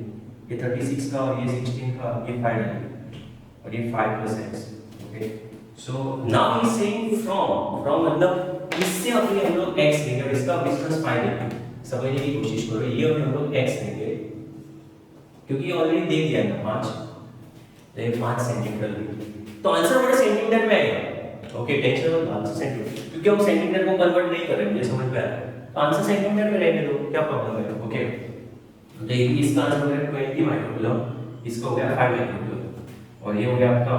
ये 36 का और ये 16 का, ये 5 है और ये 5 + x, okay. So now he is saying from मतलब इससे अभी हम लोग x लेंगे, और इसका डिस्टेंस 5 है, समझने की कोशिश करो, ये अभी हम लोग x लेंगे क्योंकि ये ऑलरेडी दे दिया है ना 5, तो ये 5 सेंटीमीटर, तो आंसर बड़ा सेंटीमीटर में आएगा, ओके टेंशन मत, आंसर सेंटीमीटर, क्योंकि हम सेंटीमीटर को कन्वर्ट नहीं कर रहे हैं, मुझे समझ में आ रहा है, तो आंसर सेंटीमीटर में रहने दो, क्या प्रॉब्लम है, ओके। तो ये इसका आंसर हो गया 20 माइक्रोकूलम, इसका हो गया 5 माइक्रोकूलम, और ये हो गया आपका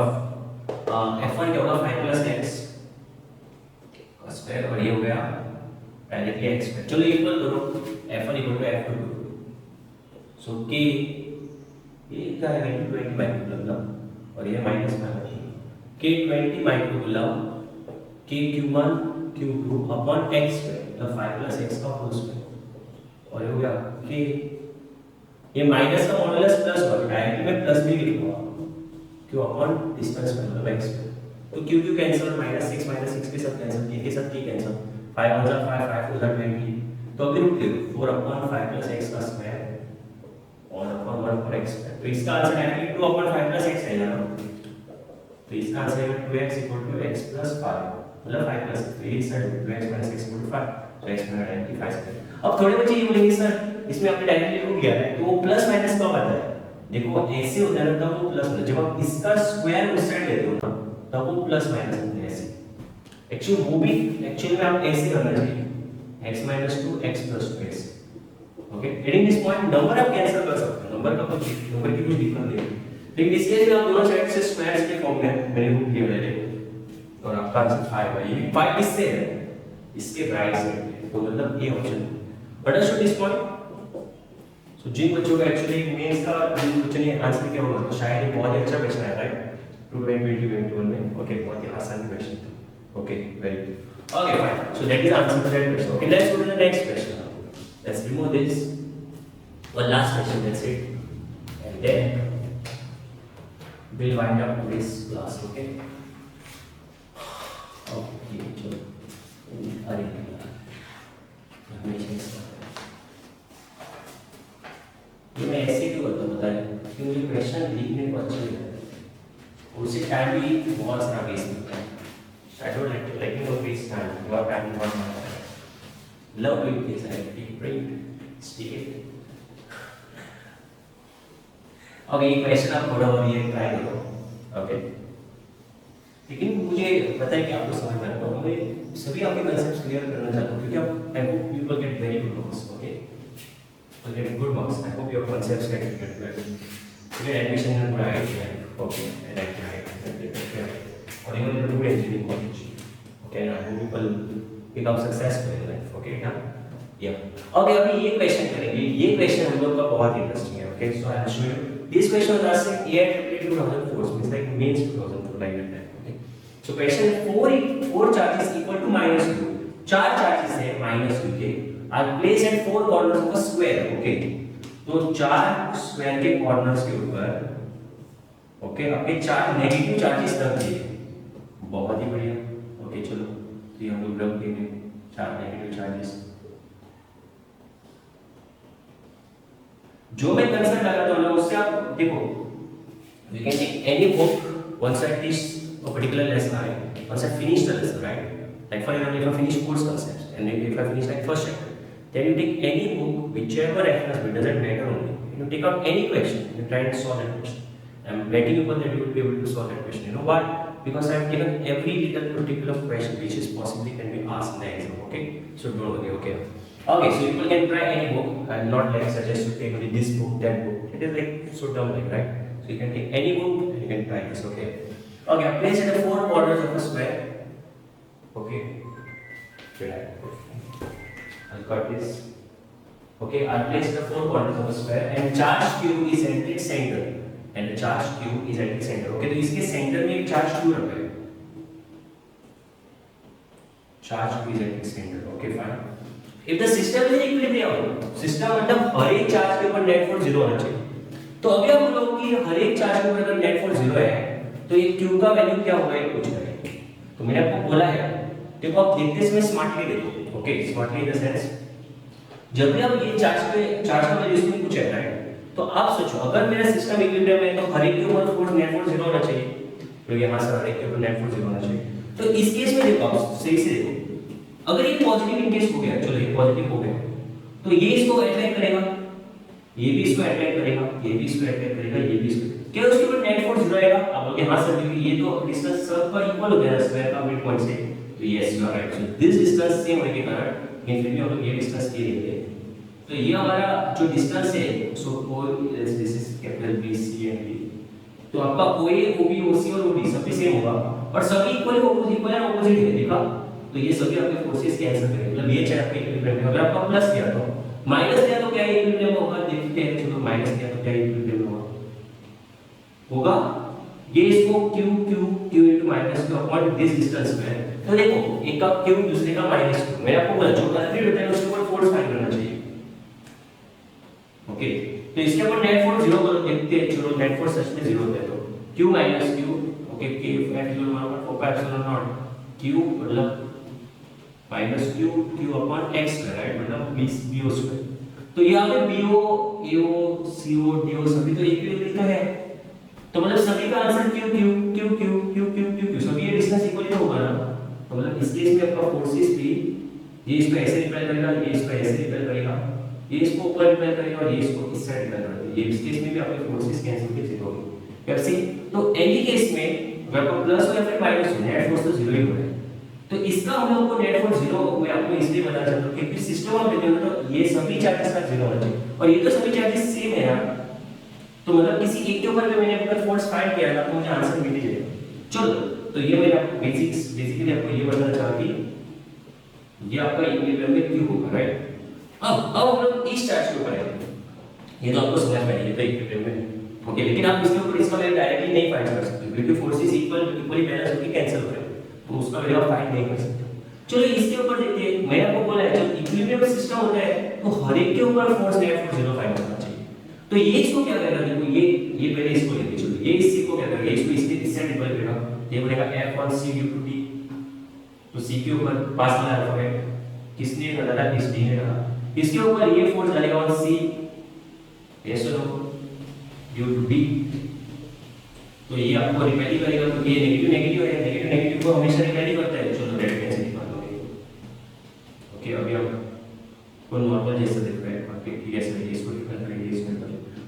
f1 क्या होगा 5 + x स्क्वायर, और ये हो गया डायरेक्टली x स्क्वायर, चलो इक्वल करो, f1 = f2, सो k ये क्या है 20 माइक्रोकूलम और ये -5 k 20 microcoulomb, k q1 Q2 upon x square मतलब 5 प्लस x का होल स्क्वायर और हो गया कि ये माइनस का मॉडुलस प्लस होगा डायरेक्टली मैं प्लस भी लिखूंगा q अपॉन डिस्टेंस मतलब x तो q q कैंसिल और -6 के साथ कैंसिल किए के साथ की कैंसिल 5 1 5 5 4 20 तो अभी रुक ले 4 अपॉन 5 प्लस x का स्क्वायर और अपॉन 1 पर x स्क्वायर तो इसका answer directly 2 upon 5 plus x आएगा ना तो इसका आंसर है 2x = x + 5 मतलब 5 प्लस तो ये सर 2x - x = 5 तो x में डायरेक्टली 5 अब थोड़े बच्चे ये बोलेंगे सर इसमें आपने डायरेक्टली लिख दिया है तो वो प्लस माइनस कब आता है देखो ऐसे होता है ना तब वो प्लस होता है जब आप इसका स्क्वायर उस साइड लेते हो ना तब वो प्लस माइनस होता है ऐसे एक्चुअली वो भी एक्चुअली में आप ऐसे करना चाहिए x - 2 x + 2 ऐसे okay adding this point number आप कैंसिल कर सकते हो नंबर का कोई नंबर की कोई दिक्कत नहीं है लेकिन इसके लिए आप दोनों साइड से स्क्वायर्स के फॉर्म में मैंने रूट लिया है और आपका आंसर 5 है ये 5 किससे है इसके राइट साइड तो मतलब A option understood this point so जिन बच्चों का एक्चुअली मेंस का क्वेश्चन ये आंसर क्या होगा तो शायद ये बहुत ही अच्छा क्वेश्चन है राइट 2021 में ओके बहुत ही आसान क्वेश्चन था okay very good okay fine so that is answer to that question okay let's go to the next question let's remove this one last question that's it and then we'll wind up this class okay okay चलो अरे ये मैं ऐसे क्यों करता हूँ बताएं क्योंकि मुझे क्वेश्चन लिखने को अच्छा लगता है उससे टाइम भी बहुत सारा वेस्ट होता है I don't like you know waste time your time not my time love doing this I take break stick it okay ये क्वेश्चन आप थोड़ा और ये ट्राई करो ओके लेकिन मुझे पता है कि आपको समझ में आएगा मैं सभी आपके कांसेप्ट्स क्लियर करना चाहता हूँ क्योंकि आप I hope you will get very good marks okay will get good marks I hope your concepts get very good admission in right okay right और even to engineering college okay I hope you will become successful in life okay या okay अभी ये question करेंगे ये question हम लोग का बहुत इंटरेस्टिंग है okay so I will show you this question was asked in year 2004 means like means 2004 like that okay so question 4 charges equal to -2 चार चार्जेस है -2 के are placed at four corners of a square okay तो चार square के corners के ऊपर okay आपके चार नेगेटिव चार्जेस रख दिए बहुत ही बढ़िया ओके चलो तो ये हम लोग रख देंगे चार नेगेटिव चार्जेस जो मैं कंसेप्ट लगाता हूं ना उससे आप देखो you can take any book once I teach a particular lesson right once I finish the lesson right like for example if I finish course concepts and if I finish like first chapter then you take any book whichever reference book doesn't matter only you take out any question and try and solve that question I'm betting upon that you will be able to solve that question you know why because I have given every little particular question which is possibly can be asked in the exam okay so don't worry okay okay so people can try any book and not like suggest you take only this book that book it is like so dumb like right so you can take any book and you can try this okay okay place in the four corners of a square okay I'll cut this okay I'll place the four corners of a square and charge q is at its center and the charge q is at its center okay तो इसके centre में एक charge q रखा है charge q is at its center okay fine if the system is equilibrium system मतलब हर एक charge के ऊपर नेट फोर्स 0 होना चाहिए तो अभी आप बोलोगे कि हर एक चार्ज के ऊपर अगर नेट फोर्स 0 है तो ये q का वैल्यू क्या होगा ये पूछ रहा है तो मैंने आपको बोला है देखो आप देखते समय स्मार्टली देखो okay smartly in the sense जब भी आप ये चार्ज का वैल्यू इसमें पूछा है राइट तो आप सोचो अगर मेरा सिस्टम इक्विलिब्रियम है तो हर एक के ऊपर फोर्स नेट फोर्स 0 होना चाहिए तो यहां से हर एक के ऊपर नेट फोर्स 0 होना चाहिए तो इस केस में देखो आप सही से देखो अगर ये पॉजिटिव इनकेस हो गया चलो ये पॉजिटिव हो गया तो ये इसको अट्रैक्ट करेगा ये भी इसको अट्रैक्ट करेगा ये भी इसको अट्रैक्ट करेगा ये भी इसको क्या उसके ऊपर नेट फोर्स 0 आएगा अब यहां से क्योंकि ये तो डिस्टेंस सब का इक्वल हो गया स्क्वायर का मिड पॉइंट से तो yes you are right so this distance same होने के कारण इन फिर भी हम लोग ये डिस्टेंस ये लेंगे तो ये हमारा जो डिस्टेंस है so this is capital B C and D तो आपका OA OB OC और OD सब भी सेम होगा और सभी इक्वल ऑपोजिट है देखा तो ये सभी आपके फोर्सेस कैंसिल करेंगे मतलब ये चाहे आपके इक्विलिब्रियम में अगर आपका प्लस दिया तो माइनस दिया तो क्या इक्विलिब्रियम होगा देखते हैं चलो माइनस दिया तो क्या इक्विलिब्रियम होगा ये इसको q q q into -2 upon this distance में तो देखो एक का क्यू दूसरे का -q, मैंने आपको बोला जो कंक्रीट होता है उसके ऊपर फोर्स फाइंड करना चाहिए। ओके, तो इसके ऊपर नेट फोर्स 0 करो, देखते हैं। चलो नेट फोर्स सच में 0 होता है तो q -q, okay, k f equal 1/4π0 q मतलब -q x राइट, मतलब bo स्क्वायर। तो यहाँ पे bo ao co do सभी तो एक ही लिखा है, तो मतलब सभी का answer q q q q q q q q सभी ये डिस्टेंस इक्वली होगा ना। तो मतलब इस केस में आपका फोर्सेस भी ये इसको ऐसे रिपेल करेगा, ये इसको ऐसे रिपेल करेगा, ये इसको ऊपर रिपेल करेगा और ये इसको इस साइड रिपेल करेगा। ये इस केस में भी आपके फोर्सेस कैंसिल के जीरो होंगे। अब सी तो एनी केस में अगर आपका प्लस हो या फिर माइनस हो, नेट फोर्स तो जीरो ही होगा। तो इसका हम लोग को नेट फोर्स जीरो मैं आपको इसलिए बता चाहता हूं क्योंकि सिस्टम ऑफ देखो तो ये सभी चार्जेस का जीरो होना चाहिए और ये तो सभी चार्जेस सेम है ना। तो मतलब किसी एक के ऊपर भी मैंने अगर फोर्स फाइंड किया ना तो मुझे आंसर मिल ही जाएगा। चलो तो ये मैंने आपको बेसिकली आपको ये बताना चाहा कि ये आपका इक्विलिब्रियम में क्यों होगा, राइट। अब हम लोग इस चार्ज के ऊपर आएंगे। ये तो आपको समझ में आई है तो इक्विलिब्रियम में, ओके, लेकिन आप इसके ऊपर इसका वैल्यू डायरेक्टली नहीं फाइंड कर सकते क्योंकि फोर्सेस इक्वली बैलेंस होकर कैंसिल हो रहे हैं, तो उसका वैल्यू आप फाइंड नहीं कर सकते। चलो इसके ऊपर देखते हैं। मैं आपको बोला है जब इक्विलिब्रियम सिस्टम होता है तो हर एक के ऊपर force net force zero find करना चाहिए। तो ये इसको क्या करेगा, देखो ये पहले इसको लेके चलो, ये इसी को क्या करेगा, इसको इससे डिवाइड करेगा, ये बनेगा f on c due to d। तो c के ऊपर पास वाला अल्फाबेट किसने डाला, इस d ने डाला, इसके ऊपर ये फोर्स डालेगा on c yes or no due to d। तो ये आपको रिपेल ही करेगा क्योंकि ये नेगेटिव नेगेटिव है, नेगेटिव नेगेटिव को हमेशा रिपेल ही करता है। चलो डेट कैंसिल की बात हो गई। ओके, अभी हम को नॉर्मल जैसा दिख रहा है, ओके ठीक है, सही है, इसको रिपेल करेंगे, इसमें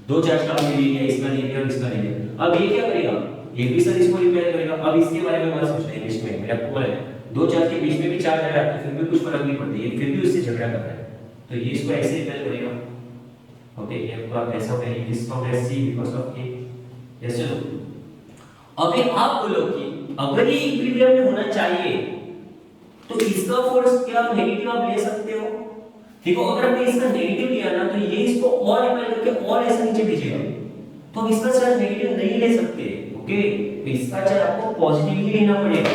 दो चार्ज का हमने ले लिया, इसका ले लिया और इसका ले लिया। अब ये क्या करेगा, ये भी सर इसको रिपेल करेगा। अब इसके बारे में मत सोचना, इंग्लिश में मैंने आपको बोला है दो चार्ज के बीच में भी चार्ज आ रहा है तो फिर भी कुछ फर्क नहीं पड़ता, ये फिर भी उससे झगड़ा कर रहा है, तो ये इसको ऐसे रिपेल करेगा। ओके, ये आपका ऐसा हो गया, इसका हो गया c because of a। Yes चलो, अभी आप बोलो कि अगर ये इक्विलिब्रियम में होना चाहिए तो इसका फोर्स क्या नेगेटिव आप ले सकते हो। देखो अगर हमने इसका नेगेटिव लिया ना तो ये इसको और रिपेल करके और ऐसे नीचे भेजेगा, तो हम इसका चार्ज नेगेटिव नहीं ले सकते। ओके, तो इसका चार्ज आपको पॉजिटिव ही लेना पड़ेगा।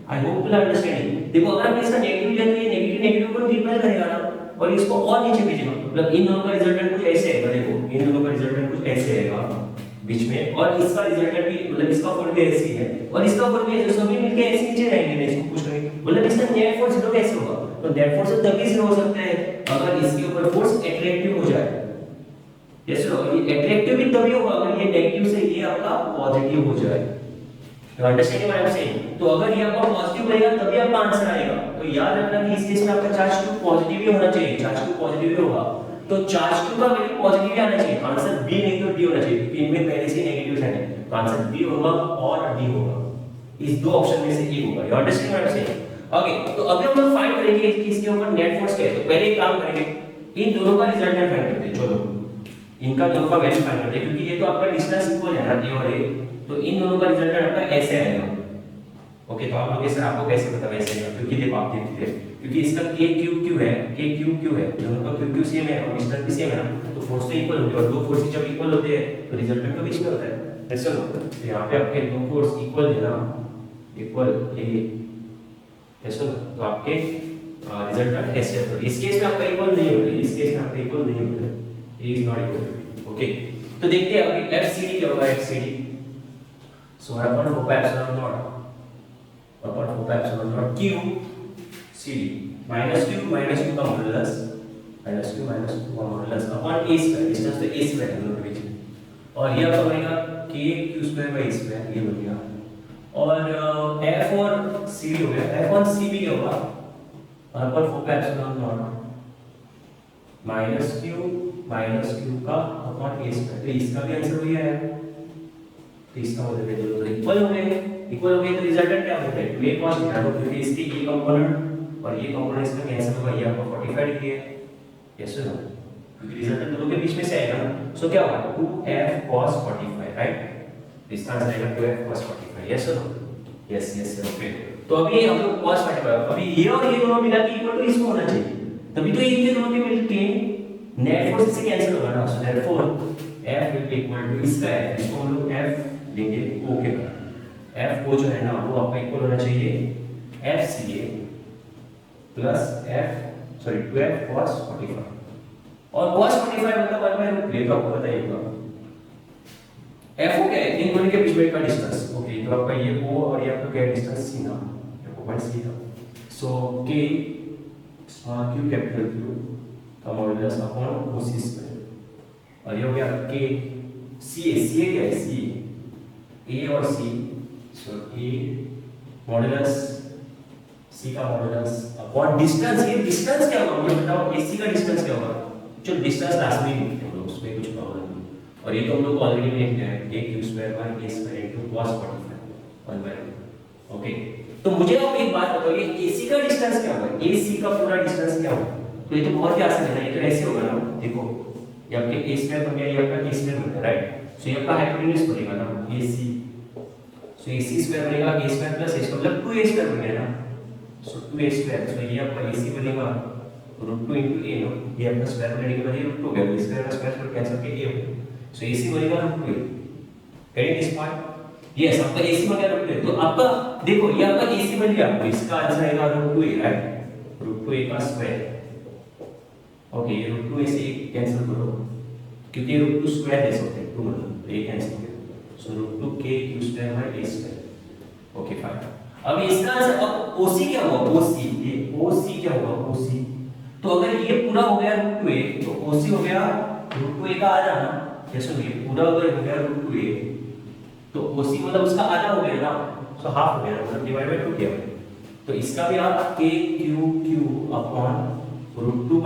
आई होप यू अंडरस्टैंडिंग। देखो अगर हमने इसका नेगेटिव लिया तो ये नेगेटिव नेगेटिव को रिपेल करेगा ना और इसको और नीचे भेजेगा, मतलब इन दोनों का रिजल्टेंट कुछ ऐसे आएगा। देखो इन दोनों का रिजल्टेंट कुछ ऐसे आएगा बीच में, और इसका रिजल्टेंट भी मतलब इसका फोर्स भी ऐसे ही है और इसका फोर्स भी ऐसे, सभी मिलके ऐसे नीचे जाएंगे। मैं इसको पूछ रही हूं मतलब इसका नेट फोर्स जीरो कैसे होगा, तो नेट फोर्स तभी जीरो हो सकता है अगर इसके ऊपर फोर्स अट्रैक्टिव हो जाए। यस नो, ये अट्रैक्टिव भी तभी होगा अगर ये नेगेटिव से ये आपका पॉजिटिव हो जाए। You understand what I am saying. तो अगर ये आपका पॉजिटिव रहेगा तभी आपका आंसर आएगा। तो याद रखना कि इस केस में आपका चार्ज q पॉजिटिव ही होना चाहिए, चार्ज q पॉजिटिव ही होगा, तो चार्ज q का वैल्यू पॉजिटिव ही आना चाहिए। आंसर b नहीं तो d होना चाहिए क्योंकि इनमें पहले से नेगेटिव है, तो आंसर b होगा और d होगा। इस दो ऑप्शन में से एक होगा। You understand what I am saying. Okay, तो अभी हम लोग फाइंड करेंगे कि इसके ऊपर नेट फोर्स क्या है। तो पहले एक काम करेंगे, इन दोनों का रिजल्टेंट फाइंड करते हैं। चलो इनका दोनों का वैल्यू फाइंड करते हैं क्योंकि ये तो आपका डिस्टेंस इक्वल है ना, ये और ये, तो इन दोनों का रिजल्टेंट आपका ऐसे आएगा। ओके, तो आप लोग सर आपको कैसे पता वैसे आएगा, क्योंकि देखो आप देखते हैं क्योंकि इसका k q q है, k q q है, दोनों का q q सेम है और डिस्टेंस भी सेम है ना, तो फोर्स तो इक्वल होते हैं और दो फोर्स जब इक्वल होते हैं तो रिजल्टेंट तो बीच में होता है। ऐसा होता है, तो यहां पे आपके दो फोर्स इक्वल है ना, इक्वल ये ऐसा, तो आपके रिजल्टेंट ऐसे है। तो इस केस में आपका इक्वल नहीं होगा, इस केस में आपका इक्वल नहीं होगा, ये इज नॉट इक्वल। ओके, तो देखते हैं अभी fcd क्या होगा। fcd सो 1/4 एप्सिलॉन नॉट अपन होता है epsilon not q cd -q का मॉडुलस -q का modulus upon a square, distance तो a स्क्वायर है दोनों के बीच में, और ये आपका बनेगा k q² a स्क्वायर, ये बन गया। और f और cd हो गया, f on c भी क्या होगा अपन 4 एप्सिलॉन नॉट -q का अपॉन a स्क्वायर, तो इसका भी आंसर वही आया। तो इसका मतलब दोनों इक्वल हो गए, इक्वल हो गए तो रिजल्टेंट क्या होता है, 2a cos थीटा, क्योंकि इसके ये कंपोनेंट और ये कंपोनेंट इसका कैंसिल होगा, ये आपका 45 डिग्री है। यस सर, क्योंकि रिजल्टेंट दोनों के बीच में से आएगा ना, सो क्या होगा 2f cos 45, राइट। इसका आंसर आएगा 2f cos 45। Yes sir, yes yes sir, okay. तो अभी हम लोग cos 45, अभी ये और ये दोनों मिला के इक्वल टू इसको होना चाहिए, तभी तो इनके दोनों के मिलके नेट फोर्स से कैंसिल होगा ना, so therefore f will be equal to इसका है, इसको हम लोग f लेंगे o के बराबर। f को जो है ना वो आपका इक्वल होना चाहिए FCA plus F sorry 2F cos 45 और cos 45 मतलब 1/√3 तो आपको बताइएगा F क्या है इन दोनों के बीच में का डिस्टेंस ओके तो आपका ये O और ये आपका क्या डिस्टेंस C ना आपको पॉइंट C था सो K small q capital Q का मॉडुलस अपॉन OC स्क्वायर और ये हो गया K CA क्या है C A और C so A modulus C का मॉडुलस अपॉन डिस्टेंस ये डिस्टेंस क्या होगा मुझे बताओ AC का डिस्टेंस क्या होगा जो डिस्टेंस लास्ट में लिखते हैं हम लोग उसमें कुछ प्रॉब्लम नहीं और ये तो हम लोग ऑलरेडी लिख गए हैं a q square by a square into cos 45 1/2 okay तो मुझे अब एक बात बताओ ये AC का डिस्टेंस क्या होगा AC का पूरा डिस्टेंस क्या होगा तो ये तो बहुत ही आसान है ये तो ऐसे होगा ना देखो ये आपके a स्क्वायर बन गया ये आपका a स्क्वायर बन गया राइट सो ये आपका हाइपोटेन्यूज बनेगा ना AC सो AC स्क्वायर बनेगा a square plus a square मतलब 2a स्क्वायर बन गया ना सो 2a स्क्वायर सो ये आपका AC बनेगा √2 into a नो ये आपका स्क्वायर बनेगा के बाद ये √2 हो गया स्क्वायर का स्क्वायर फिर कैंसिल करके a हो गया सो AC बनेगा √2a getting this point yes आपका AC बन गया √2a तो आपका देखो ये आपका AC बन गया आपको इसका आंसर आएगा √2a राइट √2a का स्क्वायर ओके ये √2a से कैंसिल करो क्योंकि √2 स्क्वायर ऐसे होते हैं 2 मतलब तो ये कैंसिल हो गया सो √2k q square by a square okay fine अब इसका आंसर अब OC क्या होगा OC ये OC क्या होगा OC तो अगर ये पूरा हो गया √2a तो OC हो गया √2a का आधा ना ये सुनिए पूरा अगर हो गया √2a तो OC मतलब उसका आधा हो गया ना सो हाफ हो गया मतलब डिवाइड बाय 2 किया तो इसका भी आप k q upon √2/2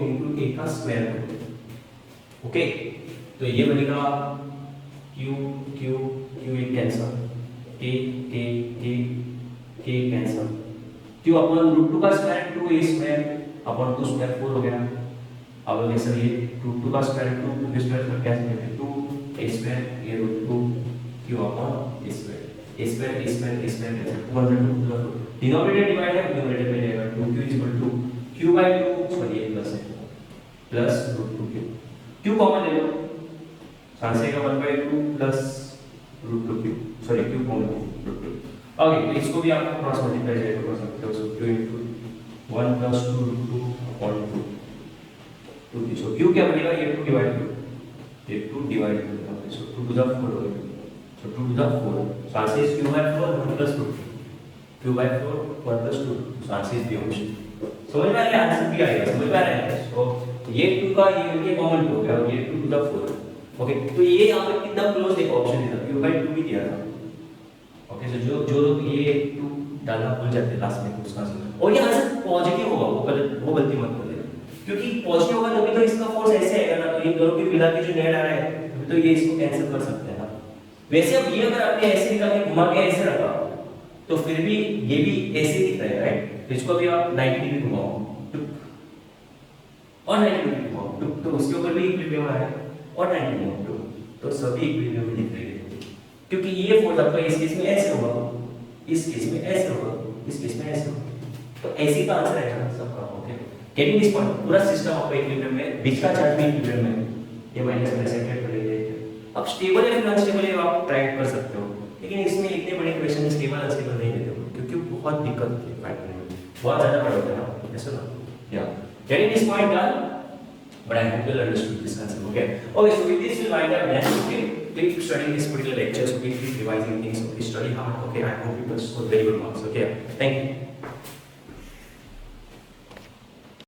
into a का स्क्वायर करो ओके तो ये बनेगा q एक cancel k cancel q upon √2 का square 2a square upon 2 square 4 हो गया अब अगर सर ये √2 का स्क्वायर 2 के स्क्वायर पर कैसे लिखेंगे 2a स्क्वायर ये √2 q upon a square denominator divide है न्यूमरेटर में जाएगा 2q q q/2 सॉरी ये प्लस है प्लस √2q q कॉमन ले लो आंसर का 1/2 plus √2q sorry q common √2 okay तो इसको भी आप क्रॉस मल्टीप्लाई कर सकते हो सो q * 1 + 2 √2 अपॉन 2 सो q क्या बनेगा ये 2 डिवाइड ये 2 डिवाइड सो 2 टू द 4 हो गया सो 2 to the 4 so answer is q/4 1 + 2 q/4 1 + 2 so answer is the option समझ में आ गया आंसर भी आएगा समझ में आ रहा है सो ये 2 का ये कॉमन हो गया और ये 2 टू द 4 ओके तो ये यहां पे कितना क्लोज एक ऑप्शन है q/2 भी दिया था ओके सो जो लोग ये 2 डालना भूल जाते हैं लास्ट में उसका आंसर और ये आंसर पॉजिटिव होगा वो गलती मत कर लेना क्योंकि पॉजिटिव होगा तभी तो इसका फोर्स ऐसे आएगा ना तो इन दोनों के मिला के जो नेट आ रहा है तभी तो ये इसको कैंसिल कर सकते हैं ना वैसे अब ये अगर आपने ऐसे निकाल के घुमा के ऐसे रखा तो फिर भी ये भी ऐसे दिख रहा है राइट तो इसको भी आप 90 डिग्री घुमाओ और 90 डिग्री घुमाओ तो उसके ऊपर भी इक्विलिब्रियम आ रहा है और 90 डिग्री तो सभी इक्विलिब्रियम में दिख रहे हैं क्योंकि ये फोर्स आपका इस केस में ऐसे होगा इस केस में ऐसे होगा इस केस में ऐसे होगा तो ऐसे का आंसर आएगा ना सबका ओके गेटिंग दिस पॉइंट पूरा सिस्टम आपका इक्विलिब्रियम में बीच का चार्ज भी इक्विलिब्रियम में ये माइनस में सेपरेट कर लीजिए अब स्टेबल या फिर अनस्टेबल है आप ट्राई कर सकते हो लेकिन इसमें इतने बड़े क्वेश्चन में स्टेबल अनस्टेबल नहीं देते हो क्योंकि बहुत दिक्कत होती है फाइंड करने में बहुत ज्यादा बड़ा होता है ना ऐसा ना या getting this point done but I hope you'll understood this concept okay so with this we'll wind up next okay keep studying this particular lecture so keep revising things okay study hard okay I hope you will score very good marks okay thank you